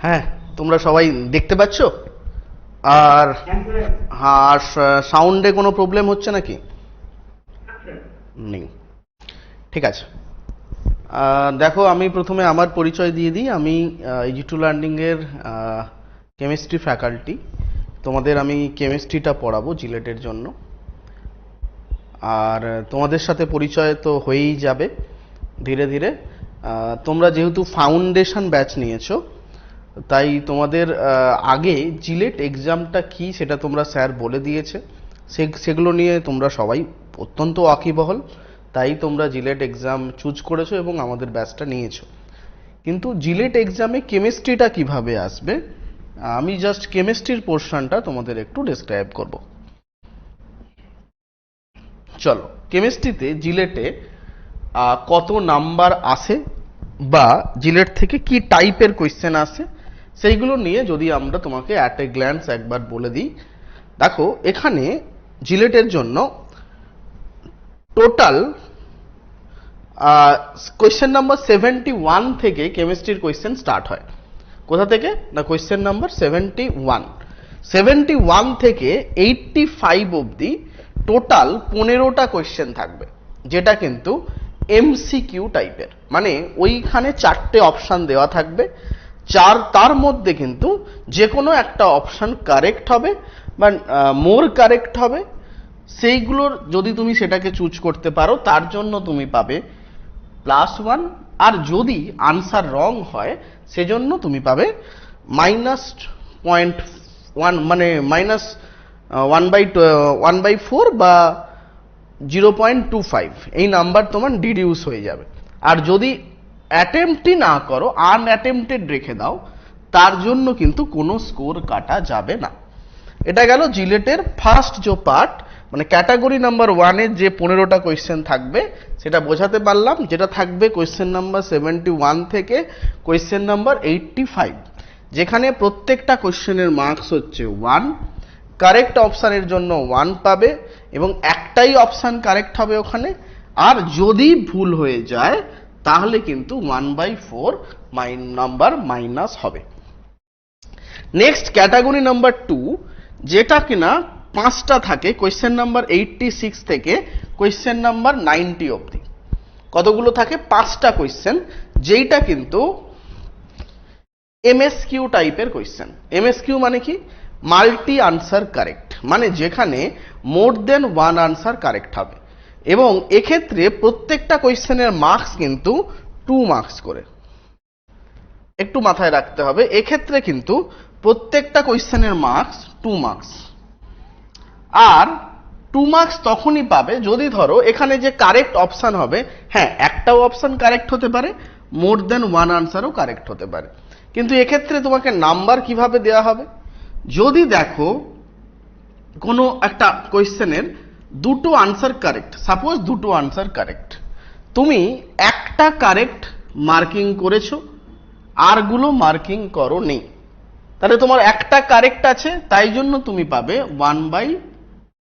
হ্যাঁ, তোমরা সবাই দেখতে পাচ্ছ? আর হ্যাঁ, আর সাউন্ডে কোনো প্রবলেম হচ্ছে নাকি? নেই। ঠিক আছে। দেখো, আমি প্রথমে আমার পরিচয় দিয়ে দিই। আমি ইজি2 লার্নিং এর কেমিস্ট্রি ফ্যাকাল্টি। তোমাদের আমি কেমিস্ট্রিটা পড়াবো জিলেটের জন্য। আর তোমাদের সাথে পরিচয় তো হয়েই যাবে ধীরে ধীরে। তোমরা যেহেতু ফাউন্ডেশন ব্যাচ নিয়েছো, তাই তোমাদের আগে জিলেট এক্সামটা কি সেটা তোমরা স্যার বলে দিয়েছে। সেগুলো নিয়ে তোমরা সবাই অত্যন্ত ওয়াকিবহল, তাই তোমরা জিলেট এক্সাম চুজ করেছো এবং আমাদের ব্যাচটা নিয়েছো। কিন্তু জিলেট এক্সামে কেমিস্ট্রিটা কিভাবে আসবে, আমি জাস্ট কেমিস্ট্রির পোর্শনটা তোমাদের একটু ডেসক্রাইব করব। চলো, কেমিস্ট্রিতে জিলেটে কত নাম্বার আসে বা জিলেট থেকে কি টাইপের কোয়েশ্চেন আসে সেইগুলো নিয়ে যদি আমরা তোমাকে অ্যাট এ গ্ল্যান্স একবার বলে দিই। দেখো, এখানে জিলেটের জন্য টোটাল কোয়েশ্চেন নাম্বার 71 থেকে কেমিস্ট্রির কোয়েশ্চেন স্টার্ট হয়। কোথা থেকে না, কোয়েশ্চেন নাম্বার 71 থেকে 85 অবধি টোটাল 15টা কোয়েশ্চেন থাকবে, যেটা কিন্তু এমসিকিউ টাইপের। মানে ওইখানে 4টে অপশন দেওয়া থাকবে, তার মধ্যে কিন্তু যে কোনো একটা অপশন কারেক্ট হবে বা মোর কারেক্ট হবে। সেইগুলোর যদি তুমি সেটাকে চুজ করতে পারো, তার জন্য তুমি পাবে +1। আর যদি আনসার রং হয় সেজন্য তুমি পাবে -0.1, মানে -1/4 বা 0.25, এই নাম্বার তোমার ডিডিউস হয়ে যাবে। আর যদি অ্যাটেম্পটই না করো, আনঅ্যাটেম্পটেড রেখে দাও, তার জন্য কিন্তু কোনো স্কোর কাটা যাবে না। এটা গেল জিলেটের ফার্স্ট যে পার্ট, মানে ক্যাটাগরি নাম্বার 1-এর যে 15টা কোয়েশ্চেন থাকবে সেটা বোঝাতে পারলাম, যেটা থাকবে কোয়েশ্চেন নাম্বার 71 থেকে কোয়েশ্চেন নাম্বার 85, যেখানে প্রত্যেকটা কোয়েশ্চেনের মার্কস হচ্ছে 1। কারেক্ট অপশানের জন্য 1 পাবে এবং একটাই অপশান কারেক্ট হবে ওখানে। আর যদি ভুল হয়ে যায় তাহলে কিন্তু 1/4 নাম্বার মাইনাস হবে। নেক্সট ক্যাটাগরি নাম্বার 2, যেটা কিনা 5টা থাকে, কোয়েশ্চেন নাম্বার 86 থেকে কোয়েশ্চেন নাম্বার 90 অবধি। কতগুলো থাকে? 5টা কোয়েশ্চেন, যেইটা কিন্তু এমএসকিউ টাইপের কোয়েশ্চেন। এমএসকিউ মানে কি? মাল্টি আনসার কারেক্ট, মানে যেখানে মোর দেন 1 আনসার কারেক্ট হবে। এবং এক্ষেত্রে প্রত্যেকটা কোয়েশ্চেনের মার্কস কিন্তু 2 মার্কস করে। একটু মাথায় রাখতে হবে, এক্ষেত্রে কিন্তু প্রত্যেকটা কোয়েশ্চেনের মার্কস 2 মার্কস। আর 2 মার্কস তখনই পাবে যদি ধরো এখানে যে কারেক্ট অপশন হবে, হ্যাঁ একটাও অপশন কারেক্ট হতে পারে, মোর দেন 1 আনসারও কারেক্ট হতে পারে। কিন্তু এক্ষেত্রে তোমাকে নাম্বার কিভাবে দেওয়া হবে? যদি দেখো কোনো একটা কোয়েশ্চেনের 2টো আনসার কারেক্ট, সাপোজ 2টো আনসার কারেক্ট, তুমি একটা কারেক্ট মার্কিং করেছো, আরগুলো মার্কিং করো নেই, তাহলে তোমার একটা কারেক্ট আছে, তাই জন্য তুমি পাবে 1/,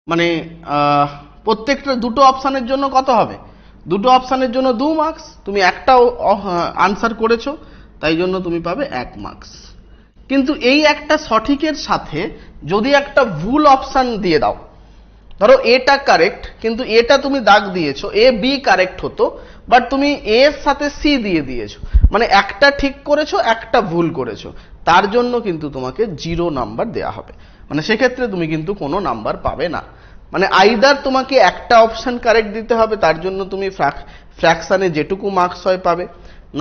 মানে প্রত্যেকটা 2টো অপশানের জন্য কত হবে? 2টো অপশানের জন্য 2 মার্কস। তুমি একটা আনসার করেছো, তাই জন্য তুমি পাবে 1 মার্কস। কিন্তু এই একটা সঠিকের সাথে যদি একটা ভুল অপশান দিয়ে দাও, ধরো এটা কারেক্ট কিন্তু এটা তুমি দাগ দিয়েছো, এ বি কারেক্ট হতো, বাট তুমি এ এর সাথে সি দিয়ে দিয়েছো, মানে একটা ঠিক করেছো একটা ভুল করেছো, তার জন্য কিন্তু তোমাকে 0 নাম্বার দেয়া হবে। মানে সেক্ষেত্রে তুমি কিন্তু কোনো নাম্বার পাবে না। মানে আইদার তোমাকে একটা অপশন কারেক্ট দিতে হবে, তার জন্য তুমি ফ্র্যাকশনে যেটুকু মার্কস হয় পাবে,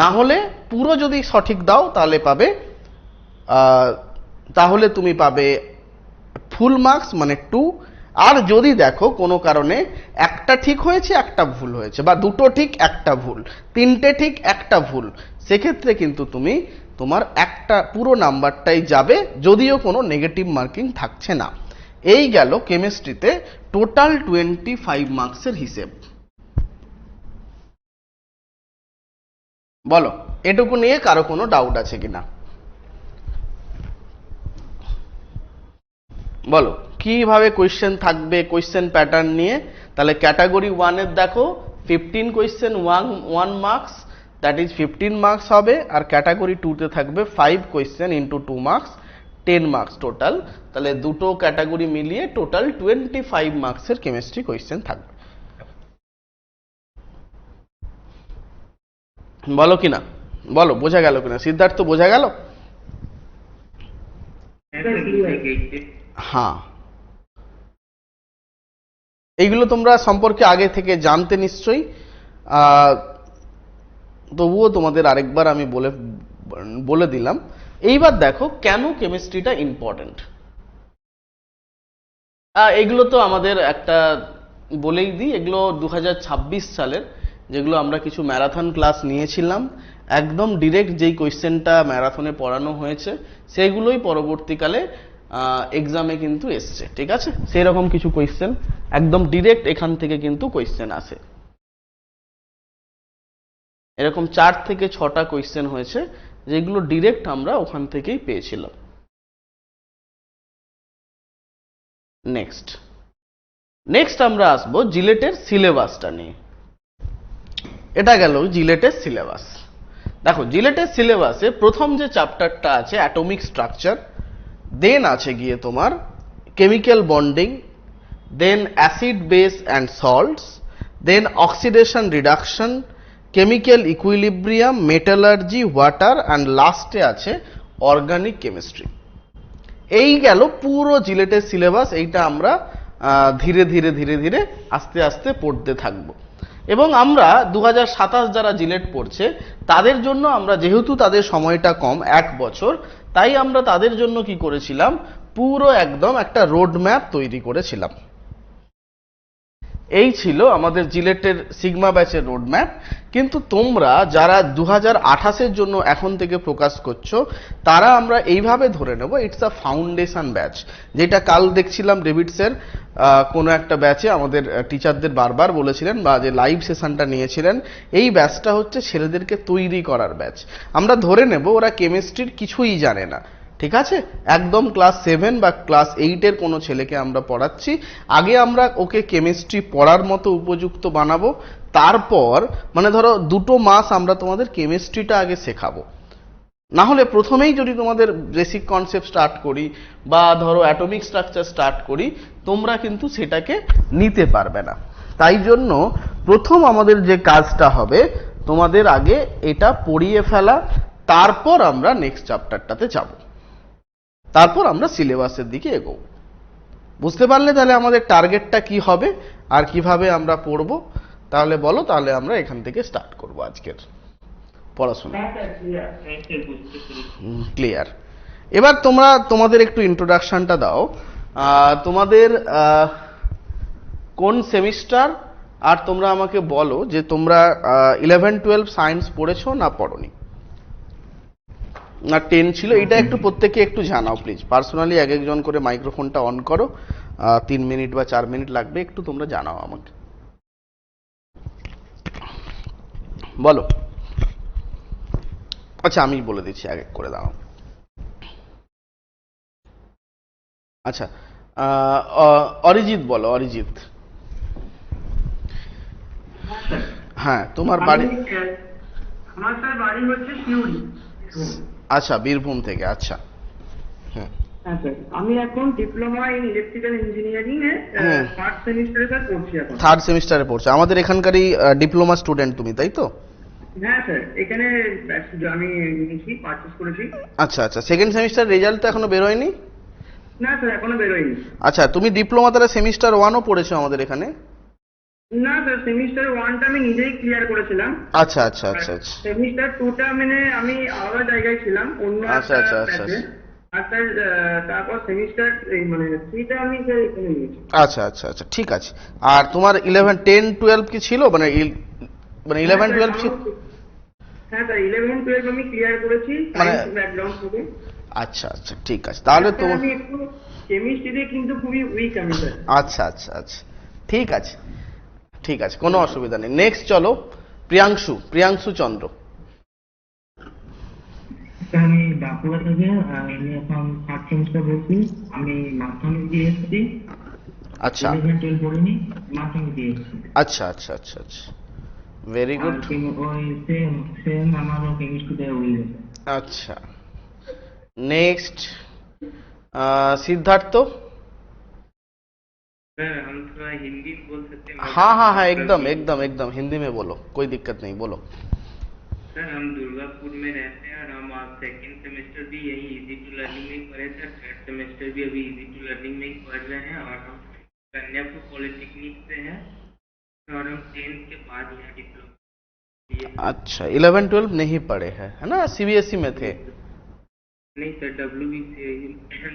না হলে পুরো যদি সঠিক দাও তাহলে পাবে, তাহলে তুমি পাবে ফুল মার্কস মানে 2। আর যদি দেখো কোনো কারণে একটা ঠিক হয়েছে একটা ভুল হয়েছে, বা 2টো ঠিক একটা ভুল, 3টে ঠিক একটা ভুল, সেক্ষেত্রে কিন্তু তুমি তোমার একটা পুরো নাম্বারটাই যাবে, যদিও কোনো নেগেটিভ মার্কিং থাকছে না। এই গেল কেমিস্ট্রিতে টোটাল 25 মার্কসের হিসেব। বলো, এটুকু নিয়ে কারো কোনো ডাউট আছে কিনা? বলো কিভাবে কোয়েশ্চেন থাকবে, কোয়েশ্চেন প্যাটার্ন নিয়ে। তাহলে ক্যাটাগরি 1-এর দেখো 15 question 1 marks, that is 15 marks হবে, আর ক্যাটাগরি 2-তে থাকবে 5 question into 2 marks, 10 marks total. তাহলে দুটো ক্যাটাগরি মিলিয়ে টোটাল 25 মার্কসের কেমিস্ট্রি কোয়েশ্চেন থাকবে। বলো কিনা, বলো বোঝা গেল কিনা? সিদ্ধার্থ বোঝা গেল? হ্যাঁ, এইগুলো তোমরা সম্পর্কে আগে থেকে জানতে নিশ্চয়ই, তবুও তোমাদের আরেকবার আমি বলে দিলাম। এইবার দেখো কেন কেমিস্ট্রিটা ইম্পর্টেন্ট। এগুলো তো আমাদের একটা বলেই দিই, এগুলো 2026 সালের যেগুলো আমরা কিছু ম্যারাথন ক্লাস নিয়েছিলাম, একদম ডিরেক্ট যেই কোয়েশ্চেনটা ম্যারাথনে পড়ানো হয়েছে সেগুলোই পরবর্তীকালে এক্সামে কিন্তু এসছে, ঠিক আছে? সেই রকম কিছু কোয়েশ্চেন একদম ডিরেক্ট এখান থেকে কিন্তু কোয়েশ্চেন আসে। এরকম 4 থেকে 6টা কোয়েশ্চেন হয়েছে যেগুলো ডিরেক্ট আমরা ওখান থেকেই পেয়েছিলাম। নেক্সট আমরা আসবো জিলেটের সিলেবাসটা নিয়ে। এটা গেল জিলেটের সিলেবাস। দেখো জিলেটের সিলেবাসে প্রথম যে চ্যাপ্টারটা আছে অ্যাটমিক স্ট্রাকচার, দেন আছে গিয়ে তোমার chemical bonding, then acid base and salts, then oxidation reduction, chemical equilibrium, metallurgy, water, and লাস্টে আছে অর্গানিক কেমিস্ট্রি। এই গেল পুরো জিলেটের সিলেবাস। এইটা আমরা ধীরে ধীরে ধীরে ধীরে আস্তে আস্তে পড়তে থাকবো। এবং আমরা 2027 যারা জিলেট পড়ছে তাদের জন্য আমরা, যেহেতু তাদের সময়টা কম 1 বছর, তাই আমরা তাদের জন্য কি করেছিলাম, পুরো একদম একটা রোড ম্যাপ তৈরি করেছিলাম। এই ছিল আমাদের জিলেটের সিগমা ব্যাচের রোড ম্যাপ। কিন্তু তোমরা যারা 2028-এর জন্য এখন থেকে ফোকাস করছো, তারা আমরা এইভাবে ধরে নেব ইটস আ ফাউন্ডেশন ব্যাচ। যেটা কাল দেখছিলাম ডেভিডসের কোনো একটা ব্যাচে আমাদের টিচারদের বারবার বলেছিলেন, বা যে লাইভ সেশনটা নিয়েছিলেন, এই ব্যাচটা হচ্ছে ছেলেদেরকে তৈরি করার ব্যাচ। আমরা ধরে নেব ওরা কেমিস্ট্রির কিছুই জানে না, ঠিক আছে? একদম ক্লাস 7 বা ক্লাস 8-এর কোনো ছেলেকে আমরা পড়াচ্ছি। আগে আমরা ওকে কেমিস্ট্রি পড়ার মতো উপযুক্ত বানাবো, তারপর মানে ধরো 2 মাস আমরা তোমাদের কেমিস্ট্রিটা আগে শেখাবো। না হলে প্রথমেই যদি তোমাদের বেসিক কনসেপ্ট স্টার্ট করি বা ধরো অ্যাটমিক স্ট্রাকচার স্টার্ট করি, তোমরা কিন্তু সেটাকে নিতে পারবে না। তাই জন্য প্রথম আমাদের যে কাজটা হবে, তোমাদের আগে এটা পড়িয়ে ফেলা, তারপর আমরা নেক্সট চ্যাপ্টারটাতে যাব, তারপর আমরা সিলেবাসের দিকে এগোবো। বুঝতে পারলে তাহলে আমাদের টার্গেটটা কি হবে আর কিভাবে আমরা পড়ব? তাহলে বলো, তাহলে আমরা এখান থেকে স্টার্ট করব আজকের পড়াশোনা। ক্লিয়ার? এবার তোমরা তোমাদের একটু ইন্ট্রোডাকশনটা দাও। তোমাদের কোন সেমিস্টার, আর তোমরা আমাকে বলো যে তোমরা 11-12 সায়েন্স পড়েছো না পড়োনি, না 10 ছিল, এটা একটু প্রত্যেকে একটু জানাও প্লিজ। পার্সোনালি এক একজন করে মাইক্রোফোনটা অন করো, 3 মিনিট বা 4 মিনিট লাগবে, একটু তোমরা জানাও আমাকে। বলো। আচ্ছা আমি বলে দিচ্ছি, এক এক করে দাও। আচ্ছা অরিজিৎ বলো। অরিজিৎ, হ্যাঁ তোমার বাড়ি? আমার স্যার বাড়ি হচ্ছে শিউরি। আচ্ছা, বীরভূম থেকে। আচ্ছা, হ্যাঁ স্যার, আমি এখন diploma in electrical engineering A 3rd সেমিস্টারে স্যার পড়ছি এখন। 3rd সেমিস্টারে পড়ছো। আমাদের এখানকারই ডিপ্লোমা স্টুডেন্ট তুমি, তাই তো? হ্যাঁ স্যার, এখানে আমি নিয়েছি, পারচেজ করেছি। আচ্ছা আচ্ছা, সেকেন্ড সেমিস্টার রেজাল্ট তো এখনো বের হয়নি? না স্যার, এখনো বেরোয়নি। আচ্ছা, তুমি ডিপ্লোমা তাহলে সেমিস্টার 1ও পড়েছো আমাদের এখানে? না স্যার, সেমিস্টার 1টা আমি নিজেই ক্লিয়ার করেছিলাম। আচ্ছা আচ্ছা আচ্ছা আচ্ছা। সেমিস্টার 2টা মানে আমি আলাদা জায়গায় ছিলাম, অন্য একটা ব্যাচে। আর স্যার তারপর সেমিস্টার মানে 3টা আমি স্যার এখানে নিয়েছি। আচ্ছা আচ্ছা আচ্ছা, ঠিক আছে। আর তোমার 11, 10, 12 কি ছিল, মানে 11, 12 ছিল? হ্যাঁ স্যার, 11, 12 আমি ক্লিয়ার করেছি সায়েন্স ব্যাকগ্রাউন্ড থেকে। আচ্ছা আচ্ছা, ঠিক আছে। তাহলে তো আমি একটু কেমিস্ট্রিতে কিন্তু খুবই উইক আমি স্যার। আচ্ছা আচ্ছা আচ্ছা, ঠিক আছে ঠিক আছে, কোনো অসুবিধা নেই। নেক্সট চলো প্রিয়াংশু চন্দ্র। আমি বাঁকুড়া থেকে, আমি এখন 3rd সেমিস্টার পড়ছি। আমি মাধ্যমিক দিয়ে এসেছি। আচ্ছা 11-12 পড়িনি, মাধ্যমিক দিয়ে এসেছি। আচ্ছা আচ্ছা আচ্ছা আচ্ছা, ভেরি গুড। ওই সেম সেম আমারও কেমিস্ট্রিতে ওই গেছে। আচ্ছা, नेक्स्ट सिद्धार्थ। तो सर हम थोड़ा हिंदी में बोल सकते हैं? हाँ हाँ हाँ, एकदम एकदम एकदम हिंदी में बोलो, कोई दिक्कत नहीं, बोलो। सर हम दुर्गापुर में रहते हैं और हम सेकंड सेमेस्टर भी यही इजी टू लर्निंग में ही पढ़े थे, थर्ड सेमेस्टर भी अभी इजी टू लर्निंग में ही पढ़ रहे हैं और हम कन्यापुर पॉलिटेक्निक से हैं और हम 10th के बाद यहाँ डिप्लोमा। अच्छा, 11-12 नहीं पढ़े हैं, है ना? सीबीएसई में थे? नहीं सर,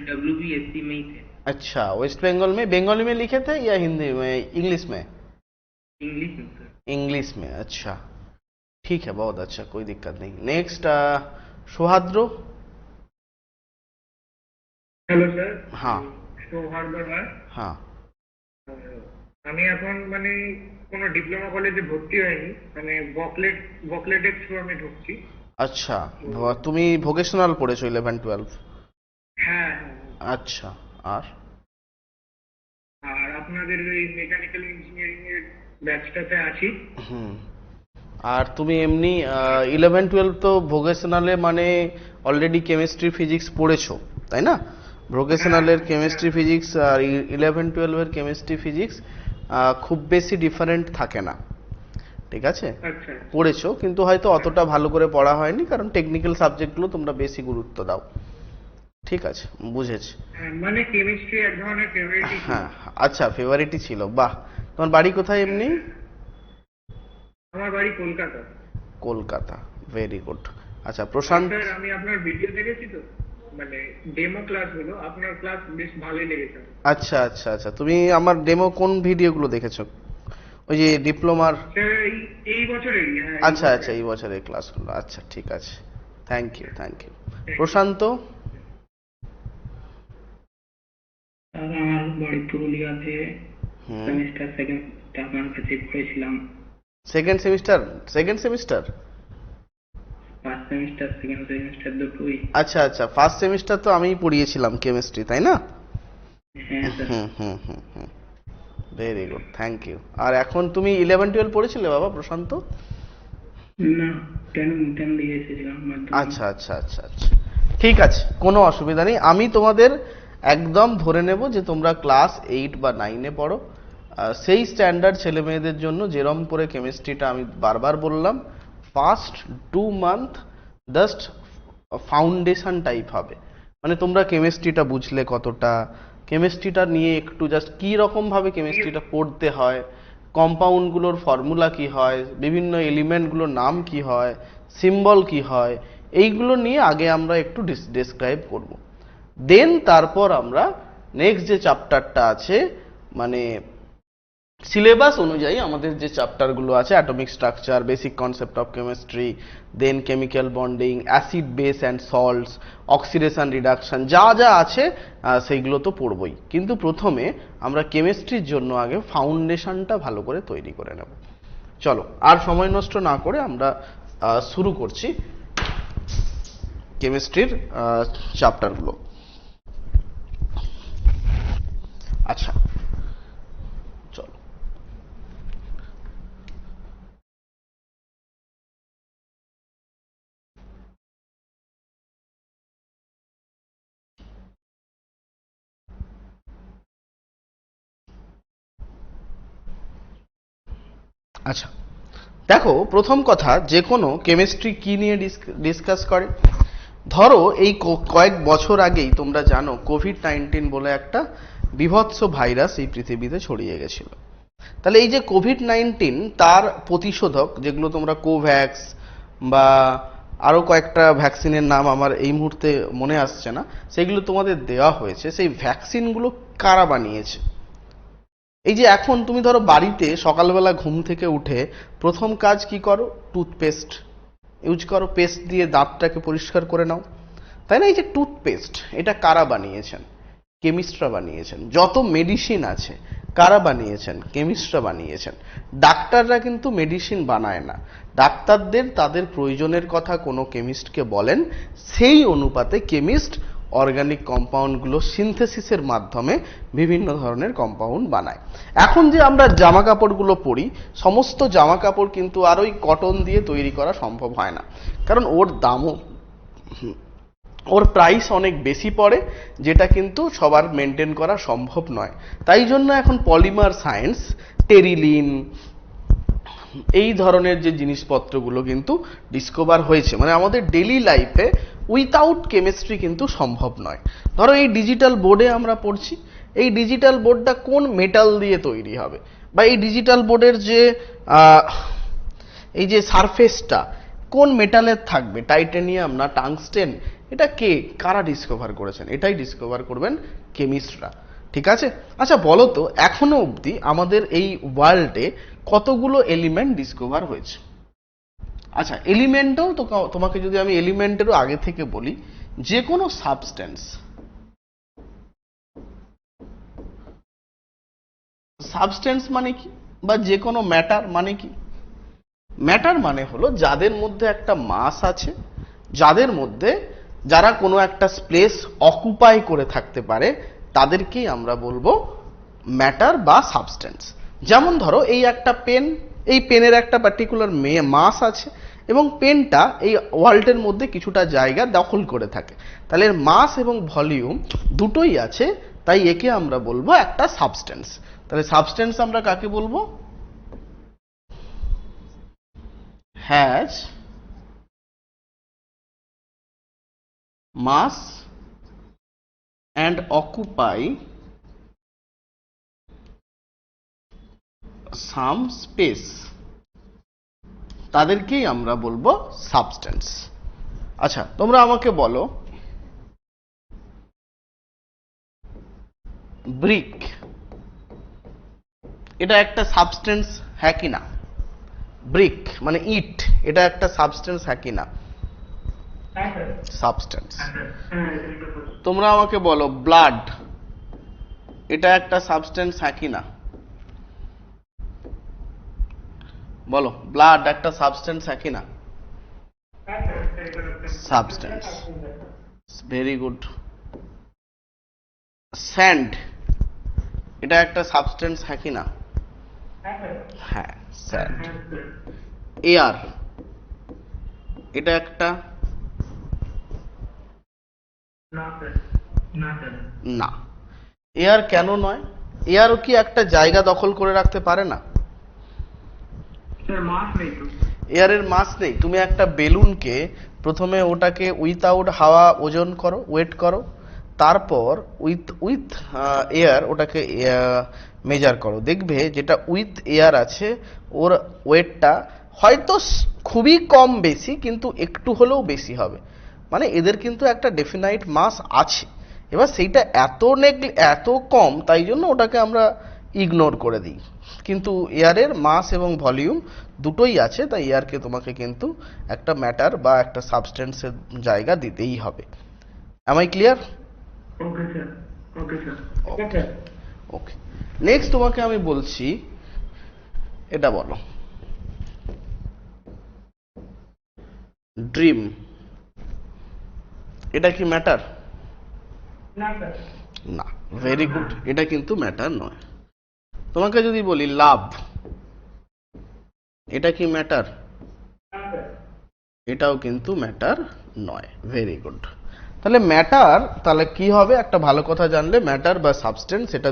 WBSC में ही थे। अच्छा, वेस्ट बंगाल में बंगाली में लिखे थे या हिंदी में, इंग्लिश में? इंग्लिश में सर। इंग्लिश में, अच्छा ठीक है, बहुत अच्छा, कोई दिक्कत नहीं। नेक्स्ट सौहार्द्र। Hello sir. हाँ সৌহার্দ্য রায়। हाँ। আমি এখন মানে কোনো ডিপ্লোমা কলেজে ভর্তি হইনি, মানে বকলেটের থ্রু আমি ঢুকছি। আচ্ছা, তুমি ভোকেশনাল পড়েছো 11-12? হ্যাঁ। আচ্ছা, আর আর আপনাদের এই মেকানিক্যাল ইঞ্জিনিয়ারিং এর ব্যাচটাতে আছি। হুম। আর তুমি এমনি 11-12 তো ভোকেশনালে মানে অলরেডি কেমিস্ট্রি ফিজিক্স পড়েছো, তাই না? ভোকেশনালের কেমিস্ট্রি ফিজিক্স আর 11-12 এর কেমিস্ট্রি ফিজিক্স খুব বেশি ডিফারেন্ট থাকে না, ঠিক আছে? আচ্ছা। পড়েছো, কিন্তু হয়তো অতটা ভালো করে পড়া হয়নি, কারণ টেকনিক্যাল সাবজেক্টগুলো তোমরা বেশি গুরুত্ব দাও, ঠিক আছে, বুঝেছি। মানে কেমিস্ট্রি এক ধরনের ফেভারিটই। হ্যাঁ, আচ্ছা, ফেভারিটই ছিল, বাহ। তোমার বাড়ি কোথায় এমনি? আমার বাড়ি কলকাতা। Kolkata, very good. আচ্ছা প্রশান্ত। স্যার আমি আপনার ভিডিও দেখেছি, তো মানে ডেমো ক্লাস গুলো, আপনার ক্লাস বেশ ভালোই লেগেছে। আচ্ছা আচ্ছা আচ্ছা, তুমি আমার ডেমো কোন ভিডিওগুলো দেখেছো? ওই যে ডিপ্লোমার? এই বছরেরই। আচ্ছা আচ্ছা, এই বছরের ক্লাসগুলো, আচ্ছা ঠিক আছে, থ্যাংক ইউ থ্যাংক ইউ। প্রশান্ত। আমার বাড়ি পুরুলিয়াতে, সেমিস্টার সেকেন্ড আপনার কাছে পড়েছিলাম। Second semester? Second semester? First semester second semester দুটোই। আচ্ছা আচ্ছা, ফার্স্ট সেমিস্টার তো আমিই পড়িয়েছিলাম কেমিস্ট্রি, তাই না? হ্যাঁ sir. Hmm, very good, thank you. আর এখন তুমি 11-12 পড়েছিলে বাবা প্রশান্ত? না, 10 দিয়ে এসেছিলাম। আচ্ছা আচ্ছা আচ্ছা আচ্ছা, ঠিক আছে, কোনো অসুবিধা নেই। আমি তোমাদের একদম ধরে নেব যে তোমরা ক্লাস 8 বা 9-এ পড়ো। সেই স্ট্যান্ডার্ড ছেলে মেয়েদের জন্য যেরম করে কেমিস্ট্রিটা আমি বারবার বললাম, first 2 month just foundation type হবে, মানে তোমরা কেমিস্ট্রিটা বুঝলে কতটা, কেমিস্ট্রিটা নিয়ে একটু জাস্ট কি রকম ভাবে কেমিস্ট্রিটা পড়তে হয়, কম্পাউন্ডগুলোর ফর্মুলা কি হয়, বিভিন্ন এলিমেন্টগুলোর নাম কি হয়, সিম্বল কি হয়, এইগুলো নিয়ে আগে আমরা একটু ডেসক্রাইব করব। দেন তারপর আমরা নেক্সট যে চ্যাপ্টারটা আছে, মানে সিলেবাস অনুযায়ী আমাদের যে চ্যাপ্টারগুলো আছে, atomic structure, basic concept of chemistry, then chemical bonding, acid base and salts, oxidation reduction, যা যা আছে সেইগুলো তো পড়বই, কিন্তু প্রথমে আমরা কেমিস্ট্রির জন্য আগে ফাউন্ডেশনটা ভালো করে তৈরি করে নেব। চলো, আর সময় নষ্ট না করে আমরা শুরু করছি কেমিস্ট্রির চ্যাপ্টারগুলো। আচ্ছা চলো, আচ্ছা দেখো, প্রথম কথা, যে কোনো কেমিস্ট্রি কি নিয়ে ডিসকাস করে? ধরো এই কয়েক বছর আগেই তোমরা জানো কোভিড-19 বলে একটা বিভৎস ভাইরাস এই পৃথিবীতে ছড়িয়ে গেছিল। তাহলে এই যে কোভিড-19, তার প্রতিষেধক যেগুলো তোমরা কোভ্যাক্স বা আরো কয়েকটা ভ্যাকসিনের নাম আমার এই মুহূর্তে মনে আসছে না, সেগুলো তোমাদের দেওয়া হয়েছে। সেই ভ্যাকসিনগুলো কারা বানিয়েছে? এই যে এখন তুমি ধরো বাড়িতে সকালবেলা ঘুম থেকে উঠে প্রথম কাজ কি করো? টুথপেস্ট ইউজ করো, পেস্ট দিয়ে দাঁতটাকে পরিষ্কার করে নাও, তাই না? এই যে টুথপেস্ট, এটা কারা বানিয়েছেন? কেমিস্টরা বানিয়েছেন। যত মেডিসিন আছে কারা বানিয়েছেন? কেমিস্টরা বানিয়েছেন। ডাক্তাররা কিন্তু মেডিসিন বানায় না, ডাক্তারদের তাদের প্রয়োজনের কথা কোনো কেমিস্টকে বলেন, সেই অনুপাতে কেমিস্ট অর্গানিক কম্পাউন্ডগুলো সিনথেসিসের মাধ্যমে বিভিন্ন ধরনের কম্পাউন্ড বানায়। এখন যে আমরা জামা কাপড়গুলো পরি, সমস্ত জামা কাপড় কিন্তু আর ওই কটন দিয়ে তৈরি করা সম্ভব হয় না, কারণ ওর দামও ওর প্রাইস অনেক বেশি পড়ে, যেটা কিন্তু সবার মেনটেন করা সম্ভব নয়। তাই জন্য এখন পলিমার সায়েন্স, টেরিলিন, এই ধরনের যে জিনিসপত্রগুলো কিন্তু ডিসকভার হয়েছে, মানে আমাদের ডেইলি লাইফে উইথাউট কেমিস্ট্রি কিন্তু সম্ভব নয়। ধরো এই ডিজিটাল বোর্ডে আমরা পড়ছি, এই ডিজিটাল বোর্ডটা কোন মেটাল দিয়ে তৈরি হবে, বা এই ডিজিটাল বোর্ডের যে এই যে সারফেসটা কোন মেটালের থাকবে, টাইটানিয়াম না টাংস্টেন, এটা কারা ডিসকভার করেছেন? এটাই ডিসকভার করবেন কেমিস্টরা। ঠিক আছে, আচ্ছা বলো তো এখনো অবধি আমাদের এই ওয়ার্ল্ডে কতগুলো এলিমেন্ট ডিসকভার হয়েছে? আচ্ছা এলিমেন্টও তো, তোমাকে যদি আমি এলিমেন্টেরও আগে থেকে বলি, যে কোনো সাবস্টেন্স, সাবস্টেন্স মানে কি, বা যে কোনো ম্যাটার মানে কি? ম্যাটার মানে হলো যাদের মধ্যে একটা মাস আছে, যারা কোনো একটা স্পেস অকুপাই করে থাকতে পারে, তাদেরকেই আমরা বলবো ম্যাটার বা সাবস্টেন্স। যেমন ধরো এই একটা পেন, এই পেনের একটা পার্টিকুলার মাস আছে এবং পেনটা এই ওয়ার্ল্ডের মধ্যে কিছুটা জায়গা দখল করে থাকে, তাহলে এর মাস এবং ভলিউম দুটোই আছে, তাই একে আমরা বলবো একটা সাবস্টেন্স। তাহলে সাবস্টেন্স আমরা কাকে বলবো? Has mass and occupy some space, তাদেরকেই আমরা বলবো সাবস্টেন্স। আচ্ছা তোমরা আমাকে বলো ব্রিক এটা একটা সাবস্টেন্স হ্যাঁ কি না? ব্রিক মানে ইট, এটা একটা সাবস্টেন্স হ্যাঁ কি না? সাবস্টেন্স। তোমরা আমাকে বলো ব্লাড এটা একটা সাবস্টেন্স হ্যাঁ কি না? বলো ব্লাড একটা সাবস্টেন্স হ্যাঁ কি না? Substance, very good. স্যান্ড এটা একটা সাবস্টেন্স হ্যাঁ কি না? হ্যাঁ স্যান্ড। এয়ার এটা একটা, না এয়ার কেন নয়? এয়ারও কি একটা জায়গা দখল করে রাখতে পারে না? এয়ারের মাস নেই। তুমি একটা বেলুনকে প্রথমে ওটাকে উইথাউট হাওয়া ওজন করো, ওয়েট করো, তারপর উইথ এয়ার ওটাকে মেজার করো, দেখবে যেটা উইথ এয়ার আছে ওর ওয়েটটা হয়তো খুবই কম বেশি, কিন্তু একটু হলেও বেশি হবে, মানে এদের কিন্তু একটা ডেফিনাইট মাস আছে। এবার সেইটা এত কম, তাই জন্য ওটাকে আমরা ইগনোর করে দিই, কিন্তু এয়ারের মাস এবং ভলিউম দুটোই আছে, তাই এয়ারকে তোমাকে কিন্তু একটা ম্যাটার বা একটা সাবস্টেন্সের জায়গা দিতেই হবে। Am I clear? Okay sir, okay sir, okay. Next তোমাকে আমি বলছি, এটা বলো ড্রিম এটা কি ম্যাটার? না, ভেরি গুড, এটা কিন্তু ম্যাটার নয়। তোমাকে যদি বলি লাভ এটা কি ম্যাটার? এটাও কিন্তু ম্যাটার নয়, ভেরি গুড। তাহলে ম্যাটার তাহলে কি হবে? একটা ভালো কথা জানলে, ম্যাটার বা সাবস্টেন্স এটা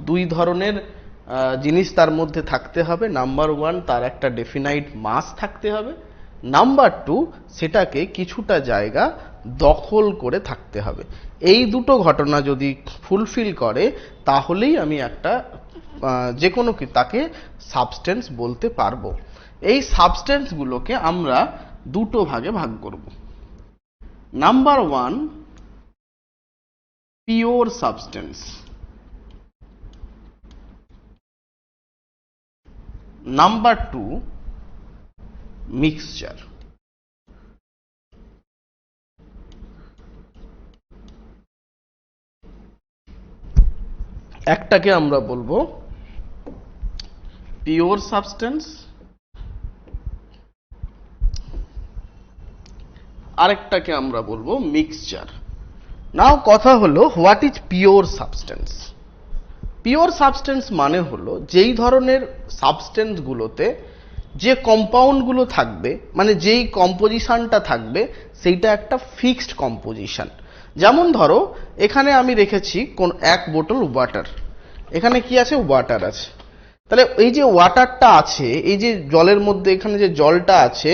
দুই ধরনের জিনিস তার মধ্যে থাকতে হবে। নাম্বার ওয়ান, তার একটা ডেফিনাইট মাস থাকতে হবে। নাম্বার টু, সেটাকে কিছুটা জায়গা দখল করে থাকতে হবে। এই দুটো ঘটনা যদি ফুলফিল করে, তাহলেই আমি একটা যে কোনো তাকে সাবস্টেন্স বলতে পারবো। এই সাবস্টেন্সগুলোকে আমরা দুটো ভাগে ভাগ করব। Number one, pure substance. Number two, mixture. একটাকে আমরা বলবো পিওর সাবস্টেন্স, আরেকটাকে আমরা বলবো মিক্সচার। নাও কথা হলো what is pure substance. Pure substance মানে হলো যেই ধরনের সাবস্টেন্সগুলোতে যে কম্পাউন্ডগুলো থাকবে, মানে যেই কম্পোজিশনটা থাকবে সেইটা একটা ফিক্সড কম্পোজিশন। যেমন ধরো এখানে আমি রেখেছি কোন এক বোতল ওয়াটার, এখানে কি আছে, ওয়াটার আছে। তাহলে এই যে ওয়াটারটা আছে, এই যে জলের মধ্যে এখানে যে জলটা আছে,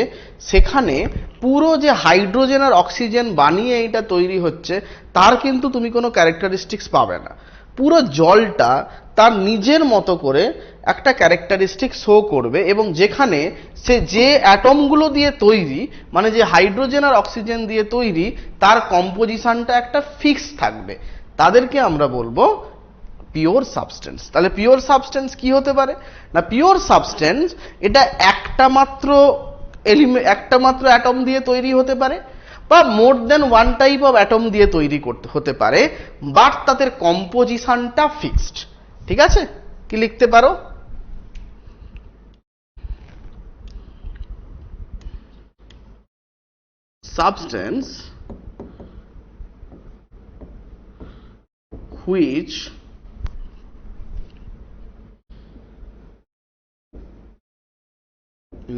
সেখানে পুরো যে হাইড্রোজেন আর অক্সিজেন বানিয়ে এটা তৈরি হচ্ছে, তার কিন্তু তুমি কোনো ক্যারেক্টারিস্টিক্স পাবে না। পুরো জলটা তার নিজের মতো করে একটা ক্যারেক্টারিস্টিক শো করবে, এবং যেখানে সে যে অ্যাটমগুলো দিয়ে তৈরি, মানে যে হাইড্রোজেন আর অক্সিজেন দিয়ে তৈরি, তার কম্পোজিশনটা একটা ফিক্স থাকবে। তাদেরকে আমরা বলবো পিওর সাবস্টেন্স। তাহলে পিওর সাবস্টেন্স কি হতে পারে না, পিওর সাবস্টেন্স এটা একটা মাত্র অ্যাটম দিয়ে তৈরি হতে পারে, বা মোর than one type of atom দিয়ে তৈরি করতে হতে পারে, বাট তাদের কম্পোজিশনটা ফিক্সড। ঠিক আছে, কি লিখতে পারো, substance which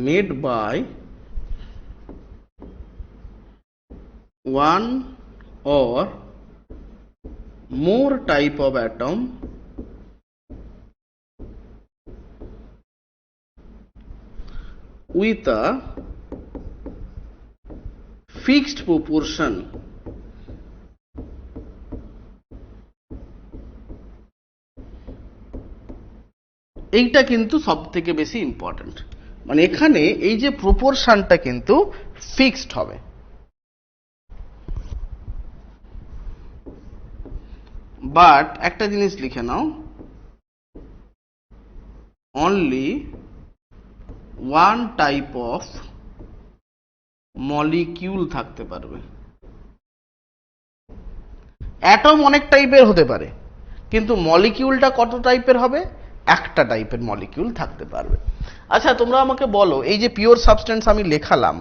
made by one or more type of atom with a fixed proportion এইটা কিন্তু সব থেকে বেশি ইম্পর্টেন্ট। মানে এখানে এই যে প্রপোর্শনটা কিন্তু ফিক্সড হবে। বাট একটা জিনিস লিখে নাও, only one type of molecule থাকতে পারবে। অ্যাটম অনেক টাইপের হতে পারে, কিন্তু মলিকিউলটা কত টাইপের হবে, একটা টাইপের মলিকিউল থাকতে পারবে। আচ্ছা তোমরা আমাকে বলো, এই যে পিওর সাবস্টেন্স আমি লেখালাম,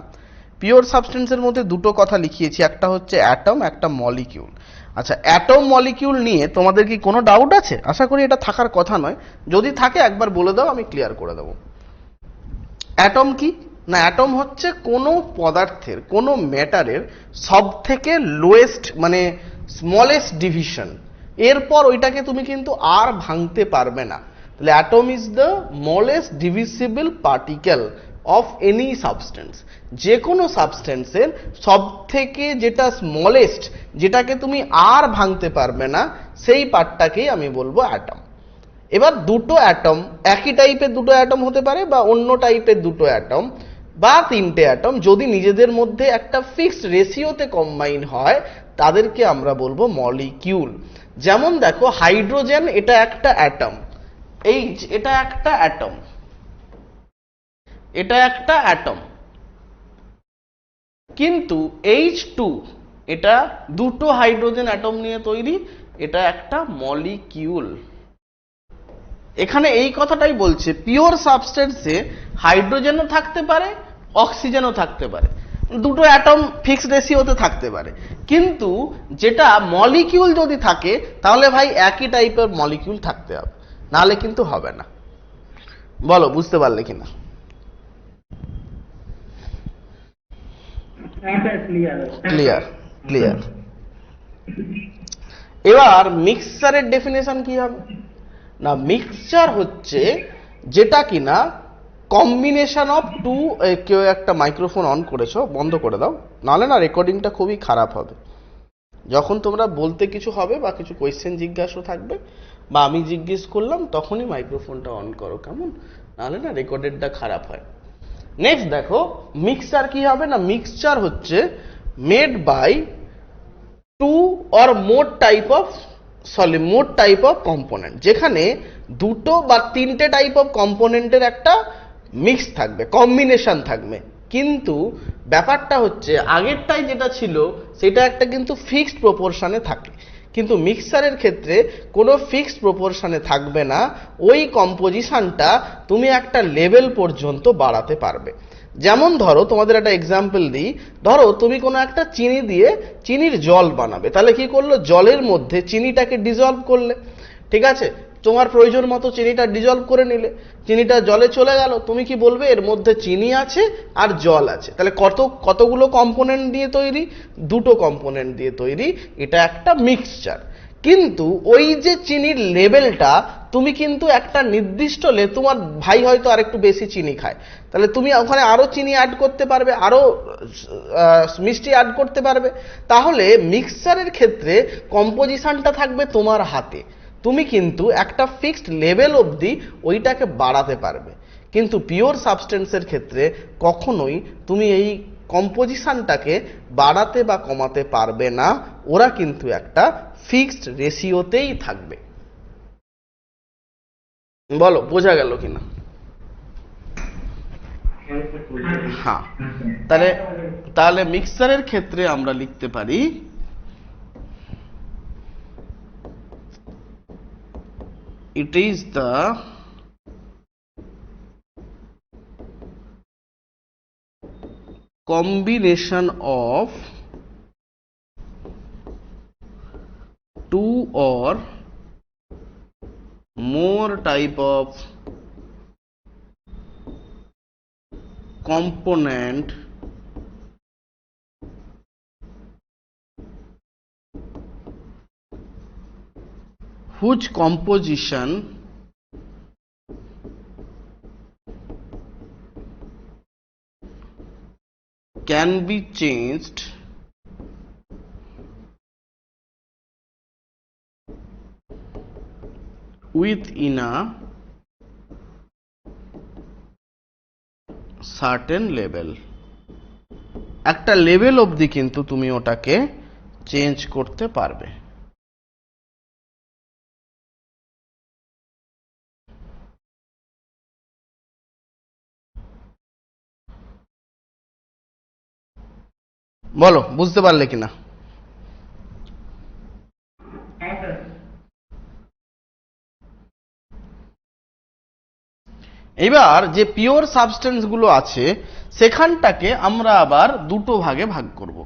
পিওর সাবস্টেন্সের মধ্যে দুটো কথা লিখিয়েছি, একটা হচ্ছে অ্যাটম, একটা মলিকিউল। আচ্ছা অ্যাটম মলিকিউল নিয়ে তোমাদের কি কোনো ডাউট আছে? আশা করি এটা থাকার কথা নয়, যদি থাকে একবার বলে দাও, আমি ক্লিয়ার করে দেবো। অ্যাটম কি না, অ্যাটম হচ্ছে কোনো পদার্থের, কোনো ম্যাটারের সব থেকে লোয়েস্ট মানে স্মলেস্ট ডিভিশন। এরপর ওইটাকে তুমি কিন্তু আর ভাঙতে পারবে না। তাহলে atom is the smallest divisible particle of any substance. যে কোনো সাবস্টেন্সের সব থেকে যেটা স্মলেস্ট, যেটাকে তুমি আর ভাঙতে পারবে না, সেই পার্টটাকেই আমি বলবো অ্যাটম। এবার দুটো অ্যাটম, একই টাইপের দুটো অ্যাটম হতে পারে, বা অন্য টাইপের দুটো অ্যাটম, বা তিনটে অ্যাটম, যদি নিজেদের মধ্যে একটা ফিক্সড রেশিওতে কম্বাইন হয়, তাদেরকে আমরা বলবো মলিকিউল। যেমন দেখো হাইড্রোজেন এটা একটা অ্যাটম, এইচ এটা একটা অ্যাটম, এটা একটা অ্যাটম, কিন্তু H2 এটা দুটো হাইড্রোজেন অ্যাটম নিয়ে তৈরি, এটা একটা মলিকিউল। এখানে এই কথাটাই বলছে, পিওর সাবস্টেন্সে হাইড্রোজেনও থাকতে পারে, অক্সিজেনও থাকতে পারে, দুটো অ্যাটম ফিক্সড রেশিওতে থাকতে পারে, কিন্তু যেটা মলিকিউল যদি থাকে, তাহলে ভাই একই টাইপের মলিকিউল থাকতে হবে, নাহলে কিন্তু হবে না। বলো বুঝতে পারলে কিনা? Clear, clear. এবার মিক্সচারের ডেফিনেশন কি হবে না, মিক্সচার হচ্ছে যেটা কিনা কম্বিনেশন অফ টু, কেউ একটা মাইক্রোফোন অন করেছো, বন্ধ করে দাও, নাহলে না রেকর্ডিংটা খুবই খারাপ হবে। যখন তোমরা বলতে কিছু হবে বা কিছু কোয়েশ্চেন জিজ্ঞাসা থাকবে বা আমি জিজ্ঞেস করলাম, তখনই মাইক্রোফোনটা অন করো, কেমন? নাহলে না রেকর্ডেডটা খারাপ হয়। নেক্সট দেখো মিক্সচার কি হবে না, মিক্সচার হচ্ছে made by two or more type of component, যেখানে দুটো বা তিনটে টাইপ অফ কম্পোনেন্টের একটা মিক্স থাকবে, কম্বিনেশন থাকবে। কিন্তু ব্যাপারটা হচ্ছে আগেরটাই যেটা ছিল সেটা একটা কিন্তু ফিক্সড প্রপোর্শনে থাকে, কিন্তু মিক্সচারের ক্ষেত্রে কোনো ফিক্সড প্রপোর্শনে থাকবে না, ওই কম্পোজিশনটা তুমি একটা লেভেল পর্যন্ত বাড়াতে পারবে। যেমন ধরো তোমাদের একটা এক্সাম্পল দিই, ধরো তুমি কোনো একটা চিনি দিয়ে চিনির জল বানাবে, তাহলে কি করলো, জলের মধ্যে চিনিটাকে ডিজলভ করলে, ঠিক আছে, তোমার প্রয়োজন মতো চিনিটা ডিজলভ করে নিলে, চিনিটা জলে চলে গেল, তুমি কি বলবে এর মধ্যে চিনি আছে আর জল আছে, তাহলে কতগুলো কম্পোনেন্ট দিয়ে তৈরি, দুটো কম্পোনেন্ট দিয়ে তৈরি, এটা একটা মিক্সচার। কিন্তু ওই যে চিনির লেভেলটা তুমি কিন্তু একটা নির্দিষ্ট তোমার ভাই হয়তো আর একটু বেশি চিনি খায়, তাহলে তুমি ওখানে আরো চিনি অ্যাড করতে পারবে, আরো মিষ্টি অ্যাড করতে পারবে। তাহলে মিক্সচারের ক্ষেত্রে কম্পোজিশনটা থাকবে তোমার হাতে, তুমি কিন্তু একটা ফিক্সড লেভেল অবধি ওইটাকে বাড়াতে পারবে। কিন্তু পিওর সাবস্টেন্সের ক্ষেত্রে কখনোই তুমি এই কম্পোজিশনটাকে বাড়াতে বা কমাতে পারবে না, ওরা কিন্তু একটা ফিক্সড রেশিওতেই থাকবে। বলো বোঝা গেল কিনা? হ্যাঁ, তাহলে তাহলে মিক্সচারের ক্ষেত্রে আমরা লিখতে পারি it is the combination of two or more type of component whose composition can be changed within a certain level। একটা লেভেল অবধি কিন্তু তুমি ওটাকে চেঞ্জ করতে পারবে। বলো বুঝতে পারলে কিনা? এবার যে পিওর সাবস্টেন্স গুলো আছে সেখানটাকে আমরা আবার দুটো ভাগে ভাগ করব।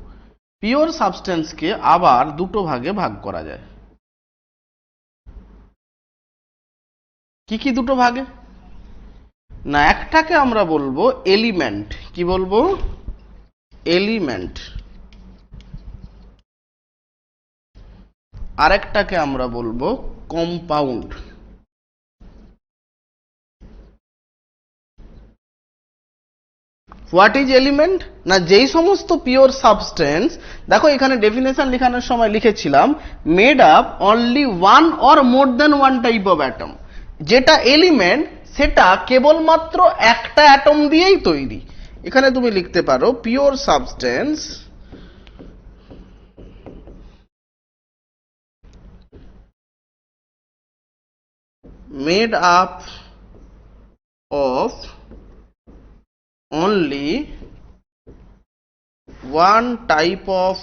পিওর সাবস্টেন্সকে আবার দুটো ভাগে ভাগ করা যায়। কি কি দুটো ভাগে? না, একটাকে আমরা বলবো এলিমেন্ট। কি বলবো? এলিমেন্ট। আরেকটাকে আমরা বলবো কম্পাউন্ড। What is element? না, যেই সমস্ত পিওর সাবস্টেন্স, দেখো এখানে ডেফিনেশন লেখানোর সময় লিখেছিলাম made up only one or more than one type of atom. যেটা এলিমেন্ট সেটা কেবলমাত্র একটা অ্যাটম দিয়েই তৈরি। এখানে তুমি লিখতে পারো pure substance made up of only one type of